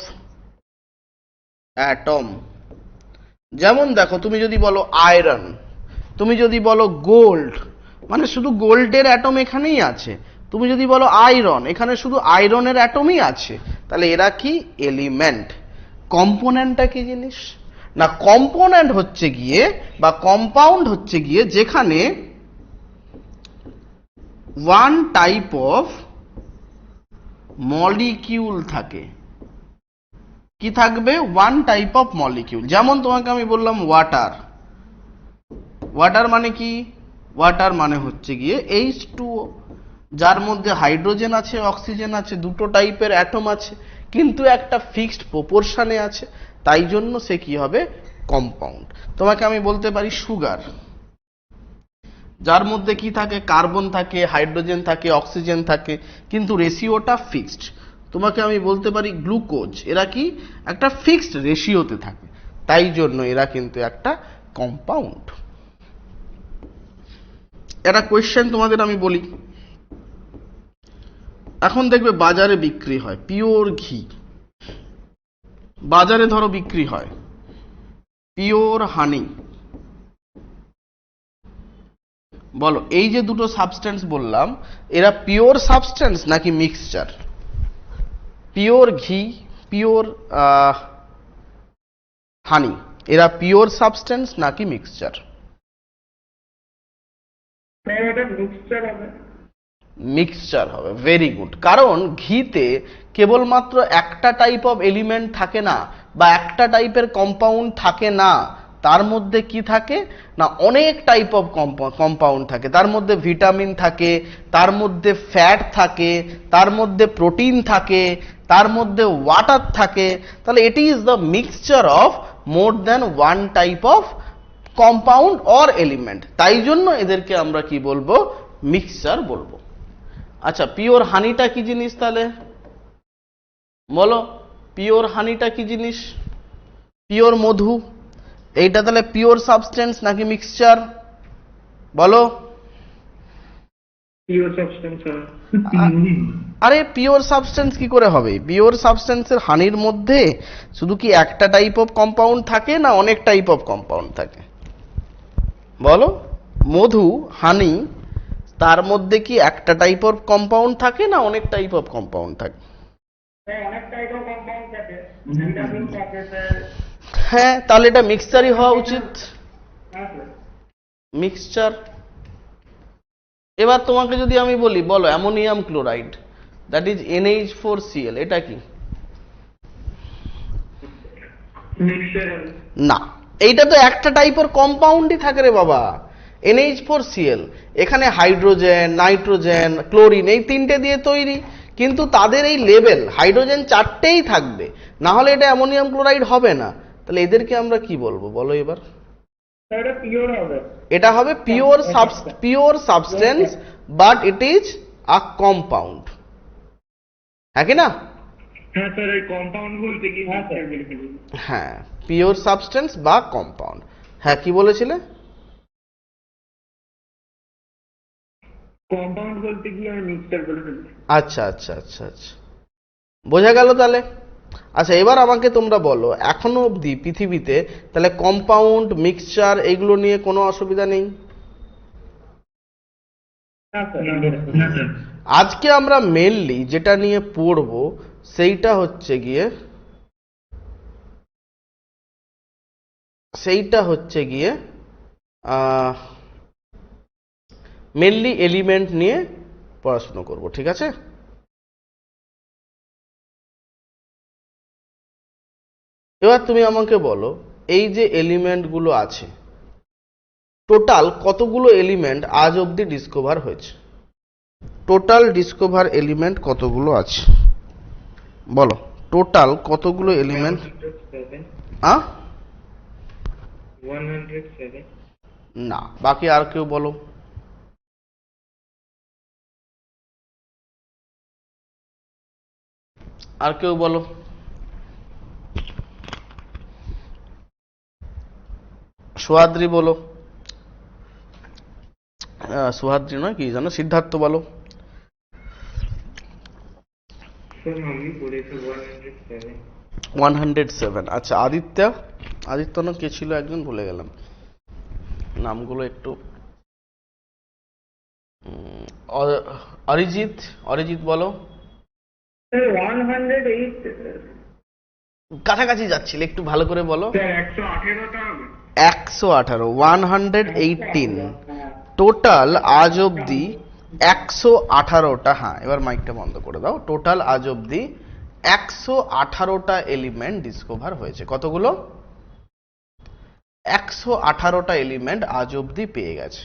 atom। যেমন দেখো তুমি যদি বলো আয়রন, তুমি যদি বলো গোল্ড, মানে শুধু গোল্ডের অ্যাটম এখানেই আছে, তুমি যদি বলো আয়রন, এখানে শুধু আয়রনের অ্যাটমই আছে, তাহলে এরা কি? এলিমেন্ট। কম্পোনেন্টটা কি জিনিস? না, কম্পোনেন্ট হচ্ছে গিয়ে বা কম্পাউন্ড হচ্ছে গিয়ে যেখানে ওয়ান টাইপ অফ মলিকিউল থাকে। কি থাকবে? One type of molecule. যেমন তোমাকে আমি বললাম ওয়াটার। ওয়াটার মানে কি? ওয়াটার মানে হচ্ছে গিয়ে H2O, যার মধ্যে হাইড্রোজেন আছে, অক্সিজেন আছে, দুটো টাইপের অ্যাটম আছে, কিন্তু একটা ফিক্সড প্রপোর্শনে আছে, তাই জন্য সে কি হবে? কম্পাউন্ড। তোমাকে আমি বলতে পারি সুগার, যার মধ্যে কি থাকে? কার্বন থাকে, হাইড্রোজেন থাকে, অক্সিজেন থাকে, কিন্তু রেশিওটা ফিক্সড। তোমাকে আমি বলতে পারি গ্লুকোজ, এরা কি? একটা ফিক্সড রেশিওতে থাকে, তাই জন্য এরা কিন্তু একটা কম্পাউন্ড। একটা কোয়েশ্চেন তোমাদের আমি বলি, এখন দেখবে বাজারে বিক্রি হয় পিওর ঘি, বাজারে ধরো বিক্রি হয় পিওর হানি, বলো এই যে দুটো সাবস্টেন্স বললাম এরা পিওর সাবস্টেন্স নাকি মিক্সচার? পিওর ঘি, পিওর হানি, এরা পিওর সাবস্টেন্স নাকি মিক্সচার? মিক্সচার হবে। Very good. কারণ ঘিতে কেবলমাত্র একটা টাইপ অফ এলিমেন্ট থাকে না বা একটা টাইপের কম্পাউন্ড থাকে না, তার মধ্যে কি থাকে না অনেক টাইপ অফ কম্পাউন্ড থাকে। তার মধ্যে ভিটামিন থাকে, তার মধ্যে ফ্যাট থাকে, তার মধ্যে প্রোটিন থাকে, তার মধ্যে ওয়াটার থাকে। তাহলে এটি is the mixture of more than one type of compound or element. তাই জন্য এদেরকে আমরা কি বলবো? মিক্সচার বলবো। আচ্ছা, পিওর হানিটা কি জিনিস তাহলে বলো? পিওর হানিটা কি জিনিস? পিওর মধু, এইটা তাহলে পিওর সাবস্টেন্স নাকি মিক্সচার বলো? Pure substance. আরে পিওর সাবস্টেন্স কি করে হবে? পিওর সাবস্টেন্সের হানির মধ্যে শুধু কি একটা টাইপ অফ কম্পাউন্ড থাকে না অনেক টাইপ অফ কম্পাউন্ড থাকে বলো? মধু, হানি, তার মধ্যে কি একটা টাইপ অফ কম্পাউন্ড থাকে না অনেক টাইপ অফ কম্পাউন্ড থাকে? হ্যাঁ, তাহলে এটা মিক্সচারই হওয়া উচিত। মিক্সচার। এবার তোমাকে যদি আমি বলি বলো ammonium chloride, that is NH4Cl, এটা কি? না, এইটা তো একটা টাইপের কম্পাউন্ডই থাকে রে বাবা, NH4Cl। এখানে হাইড্রোজেন, নাইট্রোজেন, ক্লোরিন এই তিনটে দিয়ে তৈরি, কিন্তু তাদের এই লেভেল হাইড্রোজেন চারটেই থাকবে, না হলে এটা অ্যামোনিয়াম ক্লোরাইড হবে না। তাহলে এদেরকে আমরা কি বলবো বলো এবার? এটা হবে pure substance but it is a compound. হ্যাঁ কি না? হ্যাঁ স্যার, এই কম্পাউন্ড বলতে কি? হ্যাঁ, পিওর সাবস্টেন্স বা কম্পাউন্ড। হ্যাঁ, কি বলেছিলে? কম্পাউন্ড বলতে কি আমি মিক্সচার বলে ফেলি। আচ্ছা আচ্ছা আচ্ছা আচ্ছা, বোঝা গেল তাহলে। আচ্ছা, এবার আমাকে তোমরা বলো এখনো অবধি পৃথিবীতে তাহলে কম্পাউন্ড, মিক্সচার এগুলো নিয়ে কোনো অসুবিধা নেই? আজকে আমরা মেনলি যেটা নিয়ে পড়বো সেইটা হচ্ছে গিয়ে মেনলি এলিমেন্ট নিয়ে পড়াশোনা করব, ঠিক আছে? এবার তুমি আমাকে বলো এই যে এলিমেন্ট গুলো আছে, টোটাল কতগুলো এলিমেন্ট আজ অবধি ডিসকভার হয়েছে? টোটাল ডিসকভার এলিমেন্ট কতগুলো আছে বলো? টোটাল কতগুলো এলিমেন্ট? 107। না, বাকি আর কেউ বলো। আর কেউ বলো। সুহাদ্রি বলো। সুহাদ্রি নয়, কি জানো, সিদ্ধার্থ বলো। স্যার আমি বলেছি 107। 107। আচ্ছা, আদিত্য না কে ছিল একজন, ভুলে গেলাম নামগুলো একটু। অরিজিৎ বলো। 108। কাছাকাছি যাচ্ছিল, একটু ভালো করে বলো। 118টা হবে। 118, 118 টোটাল আজ অব্দি 118টা। হ্যাঁ, এবার মাইকটা বন্ধ করে দাও। টোটাল আজ অব্দি 118টা এলিমেন্ট ডিসকভার হয়েছে। কতগুলো? 118টা এলিমেন্ট আজ অব্দি পেয়ে গেছে।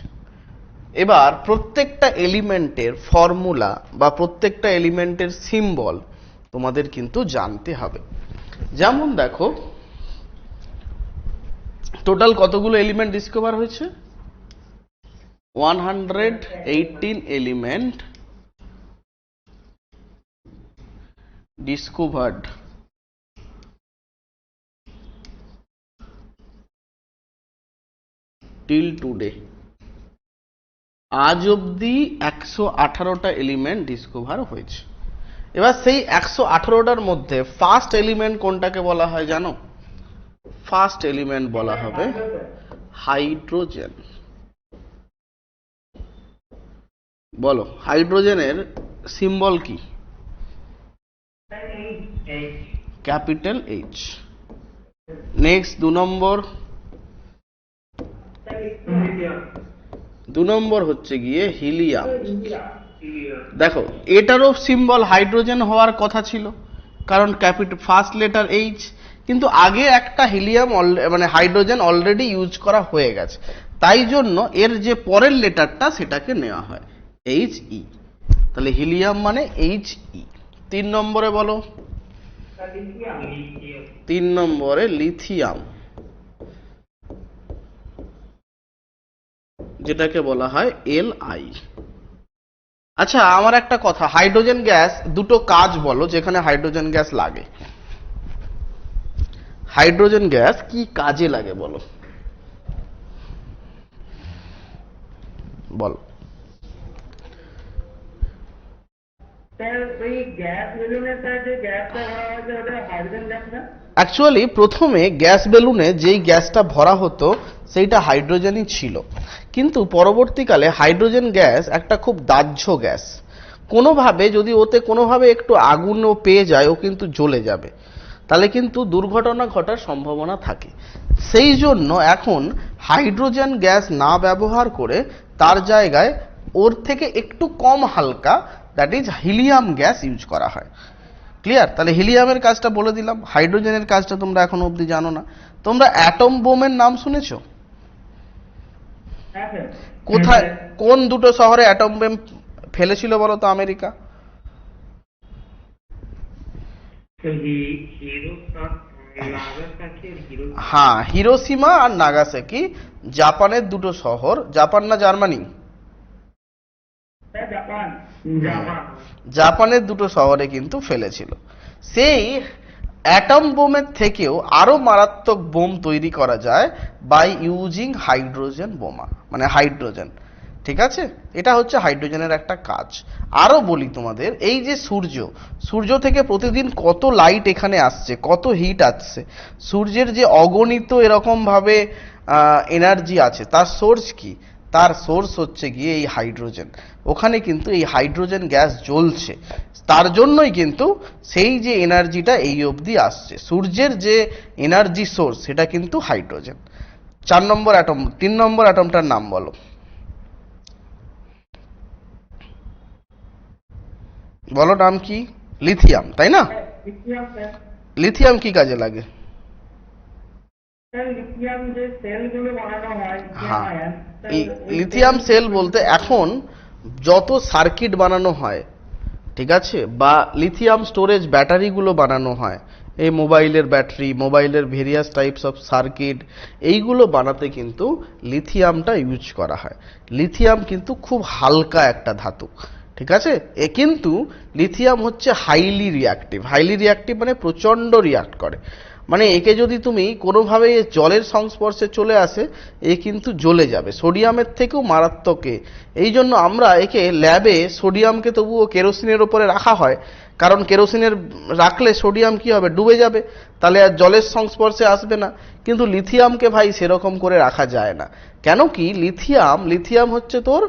এবার প্রত্যেকটা এলিমেন্টের ফর্মুলা বা প্রত্যেকটা এলিমেন্টের সিম্বল তোমাদের কিন্তু জানতে হবে। যেমন দেখো, টোটাল কতগুলো এলিমেন্ট ডিসকভার হয়েছে? 118 এলিমেন্ট ডিসকভার্ড টিল টুডে। আজ অব্দি 118টা এলিমেন্ট ডিসকভার হয়েছে। এবার সেই 118টার মধ্যে ফার্স্ট এলিমেন্ট কোনটাকে বলা হয় জানো? ফার্স্ট এলিমেন্ট বলা হবে হাইড্রোজেন। বলো হাইড্রোজেনের সিম্বল কি? Capital H. নেক্সট 2 নম্বর, 2 নম্বর হচ্ছে গিয়ে হিলিয়াম। দেখো এটারও সিম্বল হাইড্রোজেন হওয়ার কথা ছিল, কারণ ক্যাপিটাল ফার্স্ট লেটার এইচ, কিন্তু আগে একটা হিলিয়াম মানে হাইড্রোজেন অলরেডি ইউজ করা হয়ে গেছে, তাই জন্য এর যে পরের লেটারটা সেটাকে নেওয়া হয় এইচ ই। তাহলে হিলিয়াম মানে এইচ ই। 3 নম্বরে বলো, 3 নম্বরে লিথিয়াম, যেটাকে বলা হয় এল আই। আচ্ছা আমার একটা কথা, হাইড্রোজেন গ্যাস দুটো কাজ বলো যেখানে হাইড্রোজেন গ্যাস লাগে। হাইড্রোজেন গ্যাস কি কাজে লাগে বলো, বলো। অ্যাকচুয়ালি প্রথমে গ্যাস বেলুনে যেই গ্যাসটা ভরা হতো সেইটা হাইড্রোজেনই ছিল, কিন্তু পরবর্তীকালে হাইড্রোজেন গ্যাস একটা খুব দাহ্য গ্যাস, কোনোভাবে যদি ওতে কোনোভাবে একটু আগুনও পেয়ে যায় ও কিন্তু জ্বলে যাবে, তাহলে কিন্তু দুর্ঘটনা ঘটার সম্ভাবনা থাকে। সেই জন্য এখন হাইড্রোজেন গ্যাস না ব্যবহার করে তার জায়গায় ওর থেকে একটু কম হালকা, that is helium gas use করা হয়। ক্লিয়ার? তাহলে হিলিয়ামের কাজটা বলে দিলাম, হাইড্রোজেনের কাজটা তোমরা এখনো অবধি জানো না। তোমরা অ্যাটম বোমের নাম শুনেছো? কোথায়, কোন দুটো শহরে অ্যাটম বোম ফেলেছিল বলো তো আমেরিকা? হ্যাঁ, হিরোশিমা আর নাগাসাকি, জাপানের দুটো শহর। জাপান না জার্মানি? জাপানের দুটো শহরে কিন্তু ফেলেছিল। সেই অ্যাটম বোমের থেকেও আরো মারাত্মক বোম তৈরি করা যায় বাই ইউজিং হাইড্রোজেন বোমা, মানে হাইড্রোজেন। ঠিক আছে, এটা হচ্ছে হাইড্রোজেনের একটা কাজ। আরো বলি তোমাদের, এই যে সূর্য, সূর্য থেকে প্রতিদিন কত লাইট এখানে আসছে, কত হিট আসছে, সূর্যের যে অগণিত এরকম ভাবে এনার্জি আছে, তার সোর্স কি? তার সোর্স হচ্ছে গিয়ে এই হাইড্রোজেন। ওখানে কিন্তু এই হাইড্রোজেন গ্যাস জ্বলছে, তার জন্যই কিন্তু সেই যে এনার্জিটা এই অবধি আসছে। সূর্যের যে এনার্জি সোর্স সেটা কিন্তু হাইড্রোজেন। 4 নম্বর অ্যাটম, 3 নম্বর অ্যাটমটার নাম বলো, বলো নাম কি? লিথিয়াম, তাই না? লিথিয়াম কি কাজে লাগে? হ্যাঁ, লিথিয়াম সেল বলতে এখন যত সার্কিট বানানো হয়, ঠিক আছে, বা লিথিয়াম স্টোরেজ ব্যাটারিগুলো বানানো হয়, এই মোবাইলের ব্যাটারি, মোবাইলের ভেরিয়াস টাইপস অফ সার্কিট, এইগুলো বানাতে কিন্তু লিথিয়ামটা ইউজ করা হয়। লিথিয়াম কিন্তু খুব হালকা একটা ধাতু, ঠিক আছে। কিন্তু লিথিয়াম হচ্ছে হাইলি রিঅ্যাক্টিভ। হাইলি রিঅ্যাক্টিভ মানে প্রচণ্ড রিঅ্যাক্ট করে, মানে একে যদি তুমি কোনোভাবে জলের সংস্পর্শে চলে আসে এ কিন্তু জ্বলে যাবে। সোডিয়ামের থেকেও মারাত্মক। এই জন্য আমরা একে ল্যাবে সোডিয়ামকে তবুও কেরোসিনের ওপরে রাখা হয়, কারণ কেরোসিনের রাখলে সোডিয়াম কি হবে, ডুবে যাবে, তাহলে আর জলের সংস্পর্শে আসবে না। কিন্তু লিথিয়ামকে ভাই সেরকম করে রাখা যায় না, কেন কি লিথিয়াম হচ্ছে তোর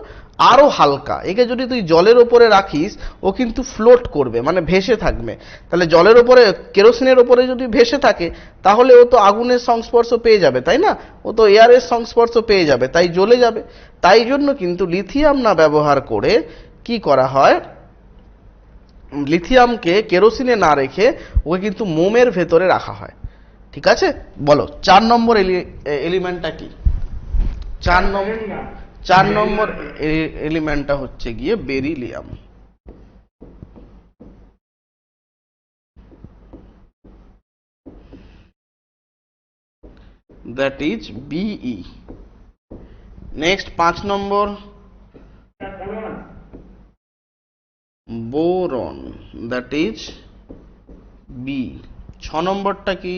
আরো হালকা। একে যদি তুই জলের ওপরে রাখিস ও কিন্তু ফ্লোট করবে, মানে ভেসে থাকবে। তাহলে জলের ওপরে, কেরোসিনের ওপরে যদি ভেসে থাকে তাহলে ও তো আগুনের সংস্পর্শ পেয়ে যাবে, তাই না? ও তো এয়ারের সংস্পর্শ পেয়ে যাবে, তাই জ্বলে যাবে। তাই জন্য কিন্তু লিথিয়াম না ব্যবহার করে কি করা হয়, লিথিয়ামকে কেরোসিনে না রেখে ওকে কিন্তু মোমের ভেতরে রাখা হয়। ঠিক আছে, বলো 4 নম্বর এলিমেন্টটা কি? 4 নম্বর এলিমেন্টটা হচ্ছে গিয়ে beryllium. That is BE. Next 5 number boron, that is B. 6 নম্বরটা কি?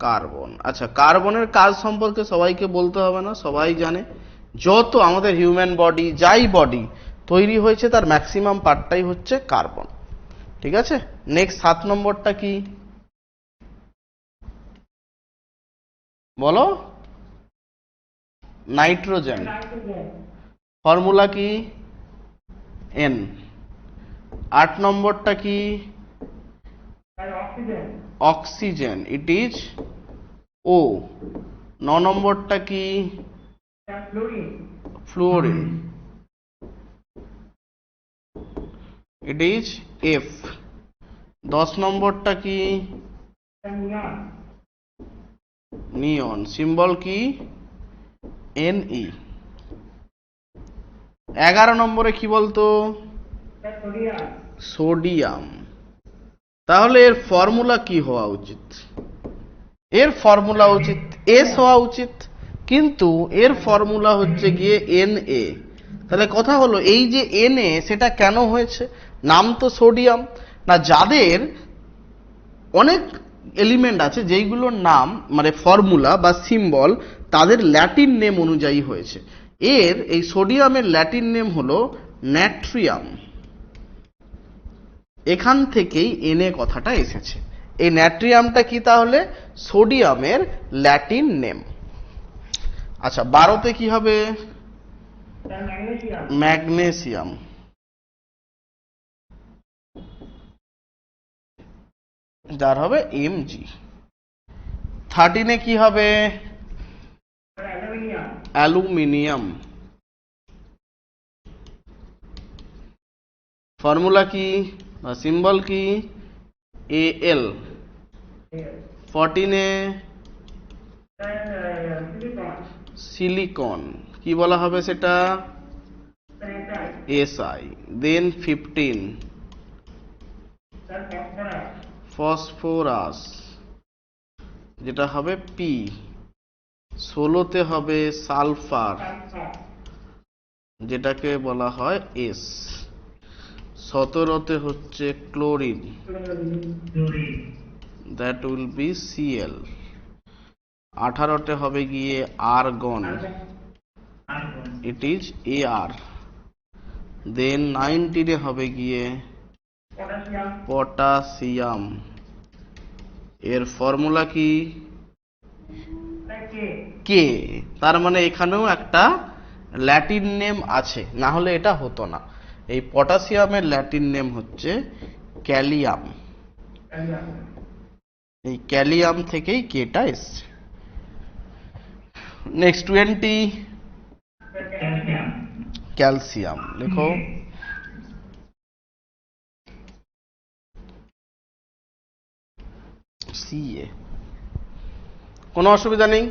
কার্বন। আচ্ছা, কার্বনের কাজ সম্পর্কে সবাইকে বলতে হবে না, সবাই জানে। যত আমাদের হিউম্যান বডি, যাই বডি তৈরি হয়েছে তার ম্যাক্সিমাম পার্টটাই হচ্ছে কার্বন। ঠিক আছে, নেক্সট 7 নম্বরটা কি বলো? নাইট্রোজেন। ফর্মুলা কি এন। 8 নম্বরটা কি অক্সিজেন, ইট ইজ ও। 9 নম্বরটা কি ফ্লুরিন, ইট ইজ এফ। 10 নম্বরটা কি নিয়ন, সিম্বল কি NE। 11 নম্বরে কি বলতো সোডিয়াম। তাহলে এর ফর্মুলা কি হওয়া উচিত? এর ফর্মুলা উচিত এস হওয়া উচিত, কিন্তু এর ফর্মুলা হচ্ছে গিয়ে Na। তাহলে কথা হলো এই যে Na সেটা কেন হয়েছে? নাম তো সোডিয়াম না, যাদের অনেক এলিমেন্ট আছে যেইগুলোর নাম মানে ফর্মুলা বা সিম্বল তাদের ল্যাটিন নেম অনুযায়ী হয়েছে। এর এই সোডিয়ামের ল্যাটিন নেম হলো ন্যাট্রিয়াম, এখান থেকেই Na কথাটা এসেছে। এই ন্যাট্রিয়ামটা কি তাহলে সোডিয়ামের ল্যাটিন নেম। আচ্ছা 12তে কি হবে ম্যাগনেসিয়াম, যার হবে Mg। 13-এ কি হবে অ্যালুমিনিয়াম, ফর্মুলা কি বা সিম্বল কি Al। 14-এ সিলিকন, কি বলা হবে সেটা Si। দেন 15 ফসফরাস, যেটা হবে P। 16তে হবে সালফার, যেটাকে বলা হয় S। 17তে হচ্ছে chlorine, that will be Cl। 18তে হবে গিয়ে আর্গন, ইট ইজ Ar। দেন 19-এ হবে গিয়ে পটাশিয়াম, এর ফর্মুলা কি কে। তার মানে এখানেও একটা ল্যাটিন নেম আছে, না হলে এটা হতো না। এই পটাশিয়ামের ল্যাটিন নেম হচ্ছে ক্যালিয়াম, এই ক্যালিয়াম থেকেই কেটা এসছে। নেক্সট 20 ক্যালসিয়াম, লেখো Ca। কোনো অসুবিধা নেই,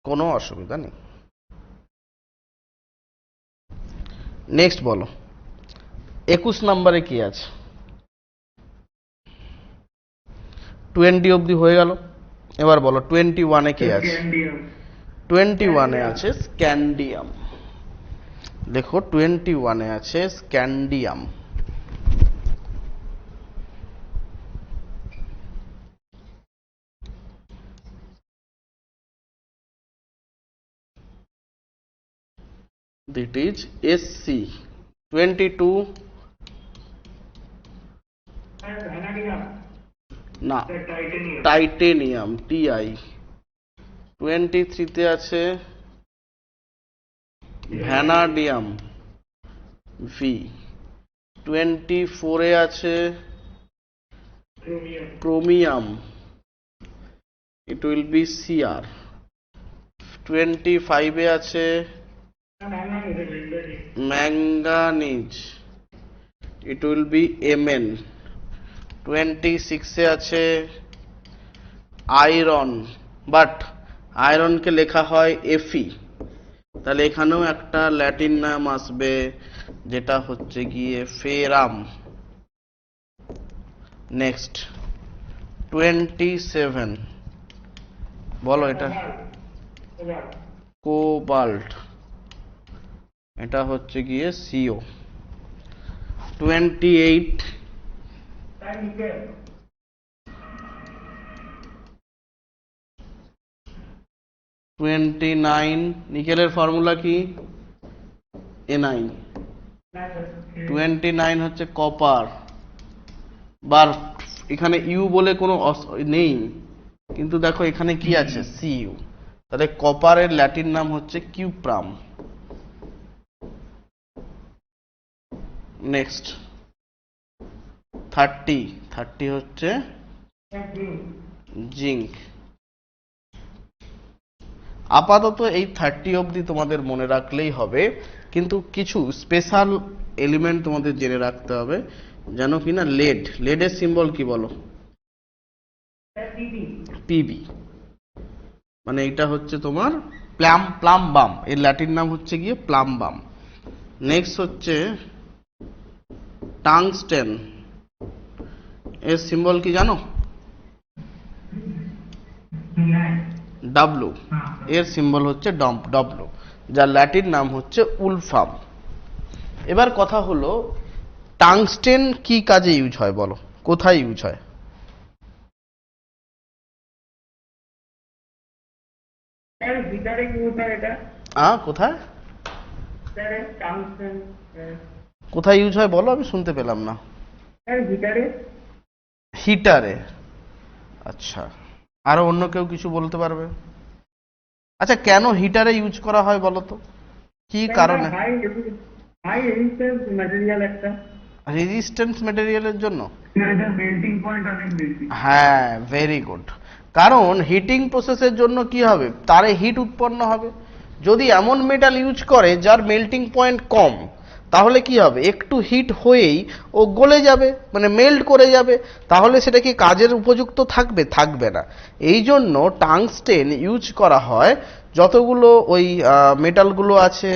কোনো অসুবিধা নেই। নেক্সট বলো 21 নম্বরে কি আছে? 20 অবধি হয়ে গেল, এবার বলো 21-এ কি আছে? 21-এ আছে স্ক্যান্ডিয়াম, দেখো 21-এ আছে স্ক্যান্ডিয়াম। That is SC। 22 না টাইটেনিয়াম TI। 23-তে আছে ভ্যানাডিয়াম V। 24-এ আছে chromium, it will be Cr। 25-এ আছে manganese, it will be Mn। 26-এ আছে আয়রন, বাট আয়রনকে লেখা হয় Fe। তাহলে এখানেও একটা ল্যাটিন নাম আসবে, যেটা হচ্ছে গিয়ে ফেরাম। নেক্সট 27, বলো এটা কোবাল্ট, এটা হচ্ছে গিয়ে CO। 28 29 নিকেলের ফর্মুলা কি Ni। 29 হচ্ছে কপার, বার এখানে ইউ বলে কোনো নেই, কিন্তু দেখো এখানে কি আছে Cu। তাহলে কপারের ল্যাটিন নাম হচ্ছে কিউপ্রাম। নেক্সট 30 হচ্ছে জিঙ্ক। আপাতত এই 30 অবধি তোমাদের মনে রাখলেই হবে, কিন্তু কিছু স্পেশাল এলিমেন্ট তোমাদের জেনে রাখতে হবে। জানো কি না লেডের সিম্বল কি বলো? পিবি। মানে এটা হচ্ছে তোমার প্লাম বাম, এর ল্যাটিন নাম হচ্ছে গিয়ে প্লাম বাম। নেক্সট হচ্ছে টাংস্টেন, এর সিম্বল কি জানো? ডাব্লু, এর সিম্বল হচ্ছে ডাব্লু, যার ল্যাটিন নাম হচ্ছে উলফাম। এবার কথা হলো টাংস্টেন কি কাজে ইউজ হয় বলো, কোথায় ইউজ হয়? কোথায় কোথায় ইউজ হয় বলো, আমি শুনতে পেলাম না। হিটারে। আচ্ছা, আরো অন্য কেউ কিছু বলতে পারবে? আচ্ছা, কেন হিটারে ইউজ করা হয় বলো তো, কি কারণে? রেজিস্ট্যান্স ম্যাটেরিয়ালের জন্য। হ্যাঁ, ভেরি গুড। কারণ হিটিং প্রসেসের জন্য কি হবে, তারে হিট উৎপন্ন হবে। যদি এমন মেটাল ইউজ করে যার মেল্টিং পয়েন্ট কম, তাহলে কি হবে, একটু হিট হয়েই ও গলে যাবে, মানে মেল্ট করে যাবে। তাহলে সেটা কি কাজের উপযুক্ত থাকবে? থাকবে না। এই জন্য টাংস্টেন ইউজ করা হয়। যতগুলো ওই মেটালগুলো আছে,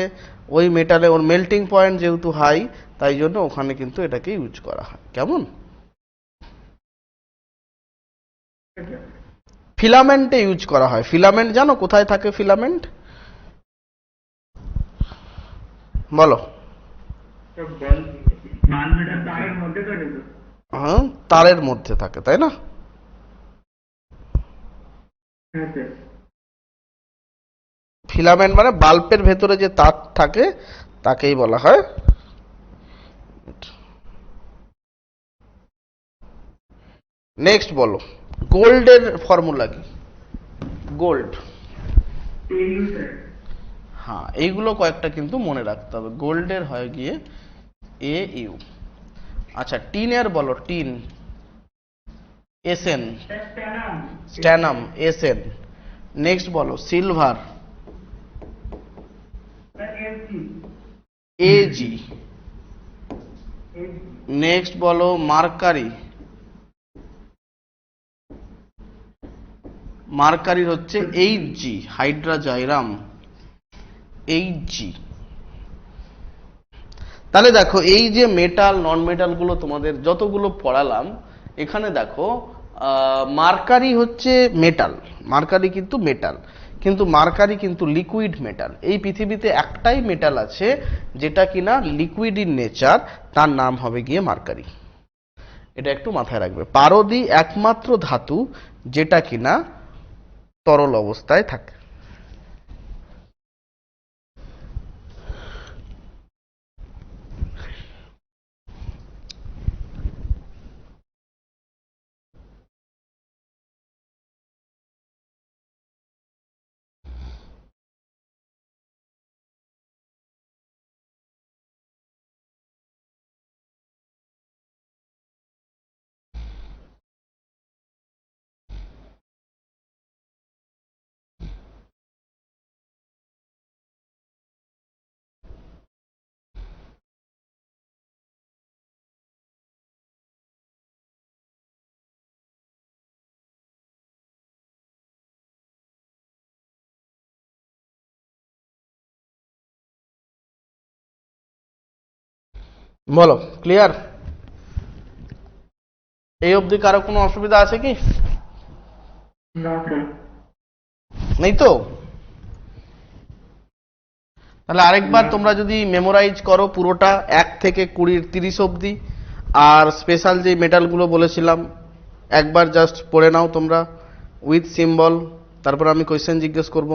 ওই মেটালে ওর মেল্টিং পয়েন্ট যেহেতু হাই, তাই জন্য ওখানে কিন্তু এটাকে ইউজ করা হয়। কেমন? ফিলামেন্টে ইউজ করা হয়। ফিলামেন্ট জানো কোথায় থাকে? ফিলামেন্ট বলো। হ্যাঁ, তারের মধ্যে থাকে, তাই না? ফিলামেন্ট মানে বাল্বের ভেতরে যে তার থাকে, তাকেই বলা হয়। নেক্সট বলো, গোল্ডের ফর্মুলা কি? গোল্ড, হ্যাঁ, এইগুলো কয়েকটা কিন্তু মনে রাখতে হবে। গোল্ডের হয় গিয়ে AU। আচ্ছা, টিনের বলো, tin. SN, stannum, SN। Next বলো, সিলভার, AG। নেক্সট বলো, মার্কারি, মার্কারির হচ্ছে HG, হাইড্রাজাইরাম, HG। তাহলে দেখো, এই যে মেটাল নন মেটাল গুলো তোমাদের যতগুলো পড়ালাম, এখানে দেখো মার্কারি হচ্ছে মেটাল, মার্কারি কিন্তু মেটাল, কিন্তু মার্কারি কিন্তু লিকুইড মেটাল। এই পৃথিবীতে একটাই মেটাল আছে যেটা কিনা লিকুইড ইন নেচার, তার নাম হবে গিয়ে মার্কারি। এটা একটু মাথায় রাখবে। পারদ একমাত্র ধাতু যেটা কিনা তরল অবস্থায় থাকে। বলো, ক্লিয়ার? এই অবধি কারো কোনো অসুবিধা আছে কি? নেই তো? তাহলে আরেকবার তোমরা যদি মেমোরাইজ করো পুরোটা 1 থেকে 20-30 অবধি, আর স্পেশাল যে মেটালগুলো বলেছিলাম একবার জাস্ট পড়ে নাও তোমরা উইথ সিম্বল, তারপর আমি কোয়েশ্চেন জিজ্ঞেস করব।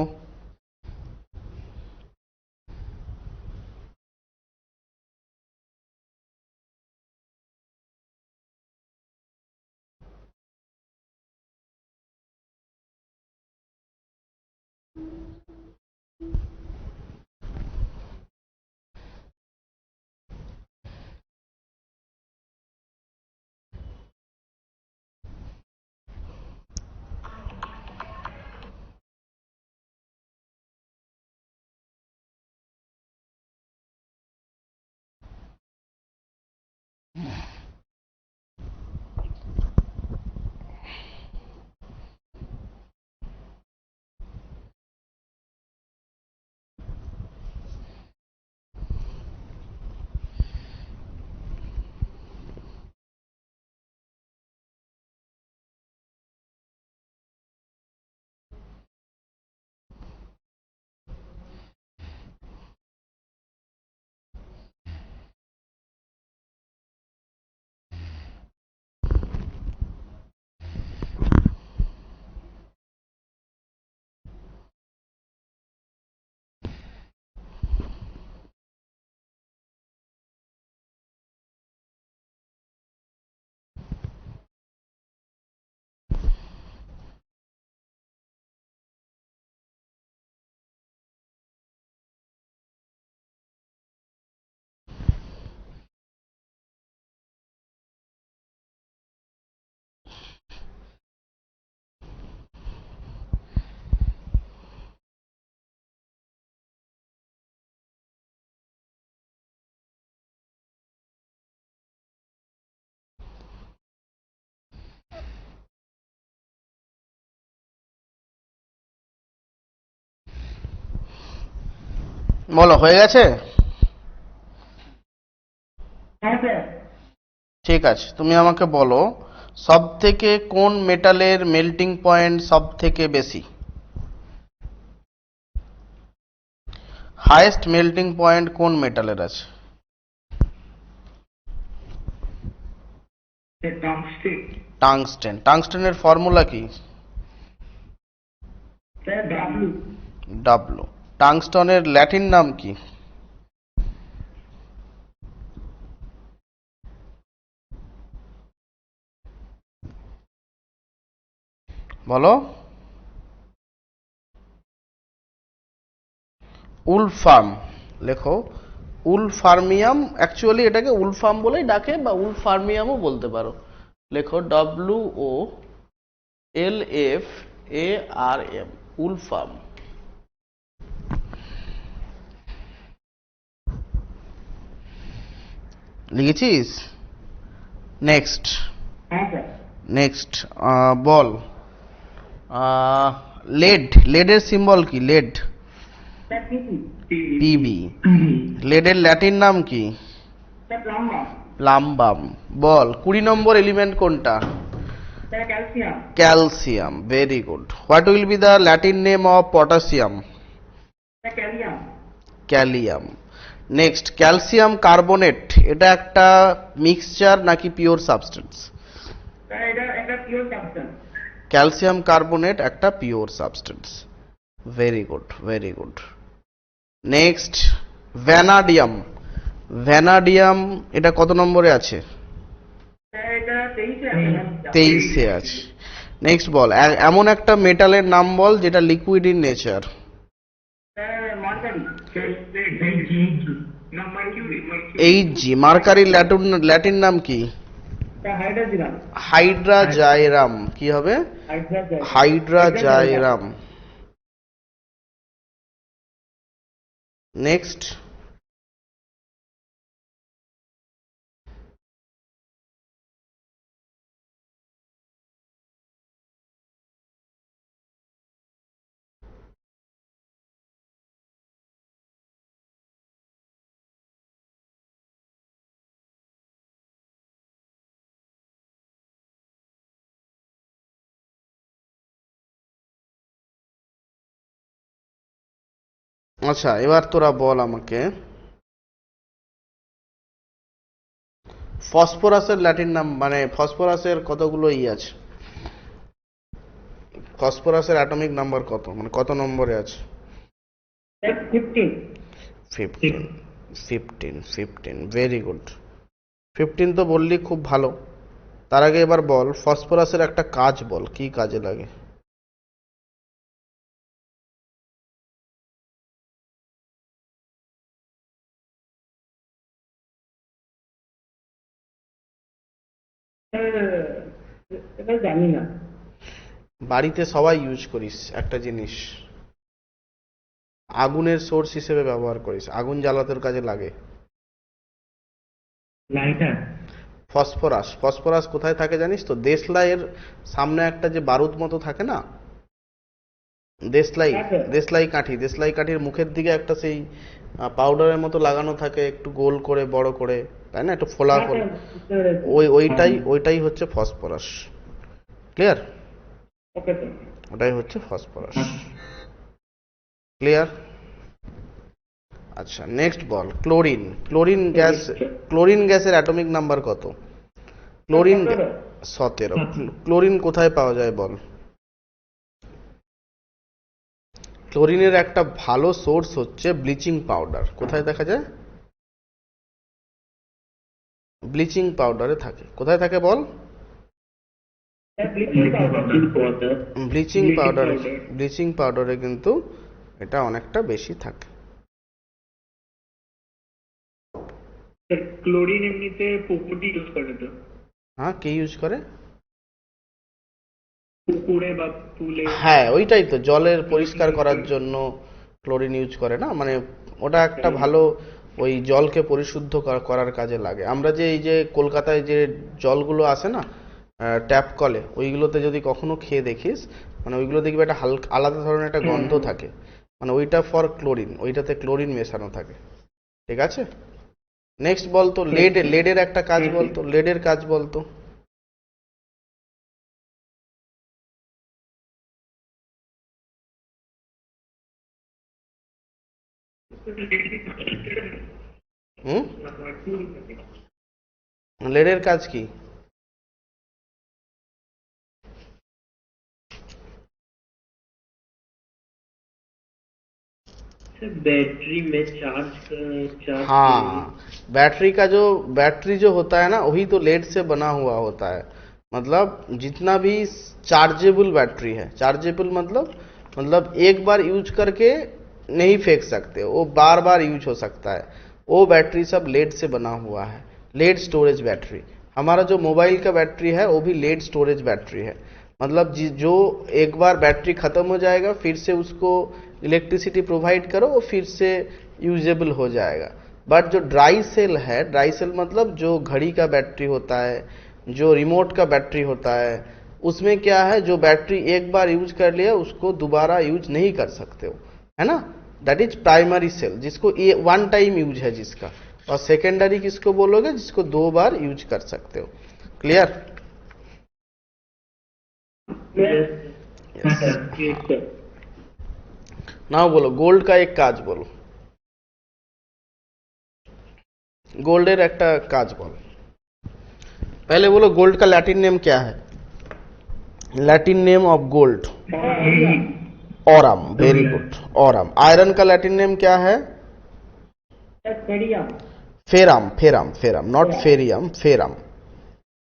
বলো, হয়ে গেছে? হ্যাঁ স্যার। ঠিক আছে, তুমি আমাকে বলো সব থেকে কোন মেটালের মেল্টিং পয়েন্ট সব থেকে বেশি? হাইয়েস্ট মেল্টিং পয়েন্ট কোন মেটালের আছে? টংস্টেন। টাংস্টেন। টাংস্টেনের ফর্মুলা কি? Sir W. ডাব্লু। টাংস্টনের ল্যাটিন নাম কি? বলো। উলফার্ম। লেখো উলফার্মিয়াম, অ্যাকচুয়ালি এটাকে উলফার্ম বলেই ডাকে বা উলফার্মিয়ামও বলতে পারো। লেখো WOLFARM, উলফার্ম। লিখেছিস? নেক্সট। হ্যাঁ স্যার। নেক্সট বল। লেড। লেডের সিম্বল কি? লেড। স্যার পিপি। পিবি। লেডের ল্যাটিন নাম কি? Sir plumber. প্লাম্বাম। বল 20 নম্বর এলিমেন্ট কোনটা? Sir calcium. Calcium. Very good. What will be the Latin name of potassium? Sir ক্যালিয়াম। ক্যালিয়াম। Next, calcium carbonate এটা একটা mixture নাকি pure substance? Sir এটা একটা pure substance. Calcium carbonate একটা pure substance. Very good, very good. Next, vanadium. Vanadium এটা কত নম্বরে আছে? স্যার এটা 23 আছে। 23-এ আছে। নেক্সট বল, এমন একটা মেটালের নাম বল যেটা liquid in nature. Sir mercury. না মার্কিউরি। Hg। মার্কারির ল্যাটিন নাম কি? Sir hydrogen. হাইড্রাজাইরাম। কি হবে? হাইড্রাজাইরাম। নেক্সট, আচ্ছা এবার তোরা বল আমাকে ফসফরাসের ল্যাটিন নাম, মানে ফসফরাসের কতগুলো আছে? ফসফরাসের অ্যাটমিক নাম্বার কত, মানে কত নম্বরে আছে? স্যার 15। 15। 15। Very good. 15 তো বললি, খুব ভালো। তার আগে এবার বল ফসফরাসের একটা কাজ বল, কি কাজে লাগে? এটা জানি না। বাড়িতে সবাই ইউজ করিস একটা জিনিস, আগুনের সোর্স হিসেবে ব্যবহার করিস, আগুন জ্বালাতে কাজে লাগে। লাইটার। ফসফরাস। ফসফরাস কোথায় থাকে জানিস তো? দেশলাইয়ের সামনে একটা যে বারুদ মতো থাকে না, দেশলাই, দেশলাই কাঠি, দেশলাই কাঠির মুখের দিকে একটা সেই পাউডারের মতো লাগানো থাকে, একটু গোল করে বড় করে, তাই না, একটু ফোলা ফোলা, ওইটাই হচ্ছে ফসফরাস। ক্লিয়ার? ওকে তো। ওটাই হচ্ছে ফসফরাস। ক্লিয়ার? আচ্ছা, নেক্সট বল। ক্লোরিন। ক্লোরিন গ্যাস, ক্লোরিন গ্যাসের অ্যাটমিক নাম্বার কত? ক্লোরিন 17। ক্লোরিন কোথায় পাওয়া যায় বল? ক্লোরিনের একটা ভালো সোর্স হচ্ছে ব্লিচিং পাউডার। কোথায় দেখা যায়? ব্লিচিং পাউডারে থাকে। কোথায় থাকে বল? ব্লিচিং পাউডারে। ব্লিচিং পাউডারে কিন্তু এটা অনেকটা বেশি থাকে। ক্লোরিন এমনিতে পুকুরে ইউজ করে তো? হ্যাঁ, কে ইউজ করে? পুকুরে বা পুলে। হ্যাঁ, ওইটাই তো, জলের পরিষ্কার করার জন্য ক্লোরিন ইউজ করে না, মানে ওটা একটা ভালো, ওই জলকে পরিশুদ্ধ করার কাজে লাগে। আমরা যে এই যে কলকাতায় যে জলগুলো আসে না ট্যাপ কলে, ওইগুলোতে যদি কখনো খেয়ে দেখিস, মানে ওইগুলো দেখবি একটা হালকা আলাদা ধরনের একটা গন্ধ থাকে, মানে ওইটা ফর ক্লোরিন, ওইটাতে ক্লোরিন মেশানো থাকে। ঠিক আছে, নেক্সট বলতো লেড। লেডের একটা কাজ বলতো, লেডের কাজ বলতো। হুম, লেডের কাজ কি? बैटरी में चार्ज। हाँ, बैटरी का जो, बैटरी जो होता है ना, वही तो लेड से बना हुआ होता है। मतलब जितना भी चार्जेबल बैटरी है, चार्जेबल मतलब एक बार यूज करके नहीं फेंक सकते, वो बार बार यूज हो सकता है, वो बैटरी सब लेड से बना हुआ है। Lead storage battery. हमारा जो मोबाइल का बैटरी है वो भी लेड स्टोरेज बैटरी है। मतलब जो एक बार बैटरी खत्म हो जाएगा, फिर से उसको इलेक्ट्रिसिटी प्रोवाइड करो, वो फिर से यूजेबल हो जाएगा। बट जो ड्राई सेल है, ड्राई सेल मतलब जो घड़ी का बैटरी होता है, जो रिमोट का बैटरी होता है, उसमें क्या है, जो बैटरी एक बार यूज कर लिया उसको दोबारा यूज नहीं कर सकते हो, है ना। दैट इज प्राइमरी सेल, जिसको ये वन टाइम यूज है जिसका। और सेकेंडरी किसको बोलोगे? जिसको 2 बार यूज कर सकते हो। क्लियर? नाउ बोलो गोल्ड का एक काज बोलो, गोल्डेर একটা কাজ বলো। पहले बोलो गोल्ड का लैटिन नेम क्या है? Latin name of gold Oram. Very good, Oram. Iron का लैटिन नेम क्या है? Ferrum. Ferrum, ferrum, not Ferium, ferrum.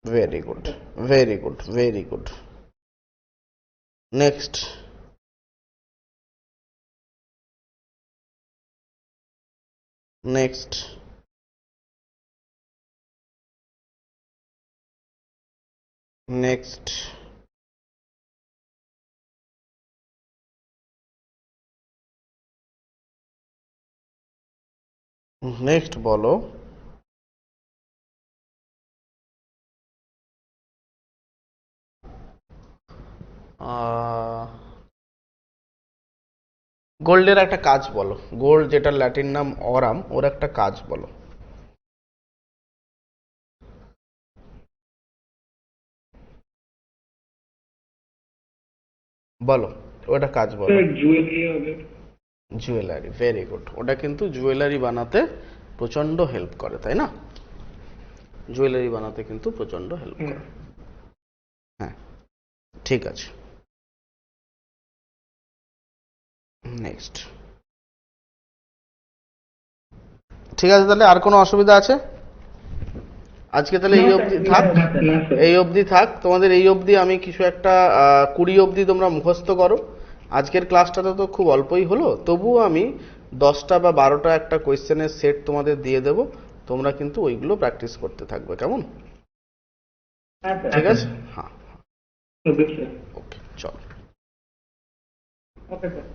Very good, very good, very good. Next. Next. Next. Next बोलो। গোল্ডের একটা কাজ বলো, গোল্ড যেটা ল্যাটিন নাম অরাম, ওর একটা কাজ বলো। বলো, ওটা কাজ বলো। জুয়েলারি হবে। Jewellery, very good. ওটা কিন্তু জুয়েলারি বানাতে প্রচন্ড হেল্প করে, তাই না? জুয়েলারি বানাতে কিন্তু প্রচন্ড হেল্প করে। হ্যাঁ, ঠিক আছে। নেক্সট। ঠিক আছে, তাহলে আর কোনো অসুবিধা আছে? আজকে তাহলে এই অবধি থাক, এই অবধি থাক। তোমাদের এই অবধি আমি কিছু একটা 20 অবধি তোমরা মুখস্থ করো। আজকের ক্লাসটাতে তো খুব অল্পই হলো, তবুও আমি 10টা বা 12টা একটা কোয়েশ্চেনের সেট তোমাদের দিয়ে দেবো, তোমরা কিন্তু ওইগুলো প্র্যাকটিস করতে থাকবে, কেমন? হ্যাঁ স্যার। ঠিক আছে, হ্যাঁ ওকে স্যার। ওকে চলো। Okay sir.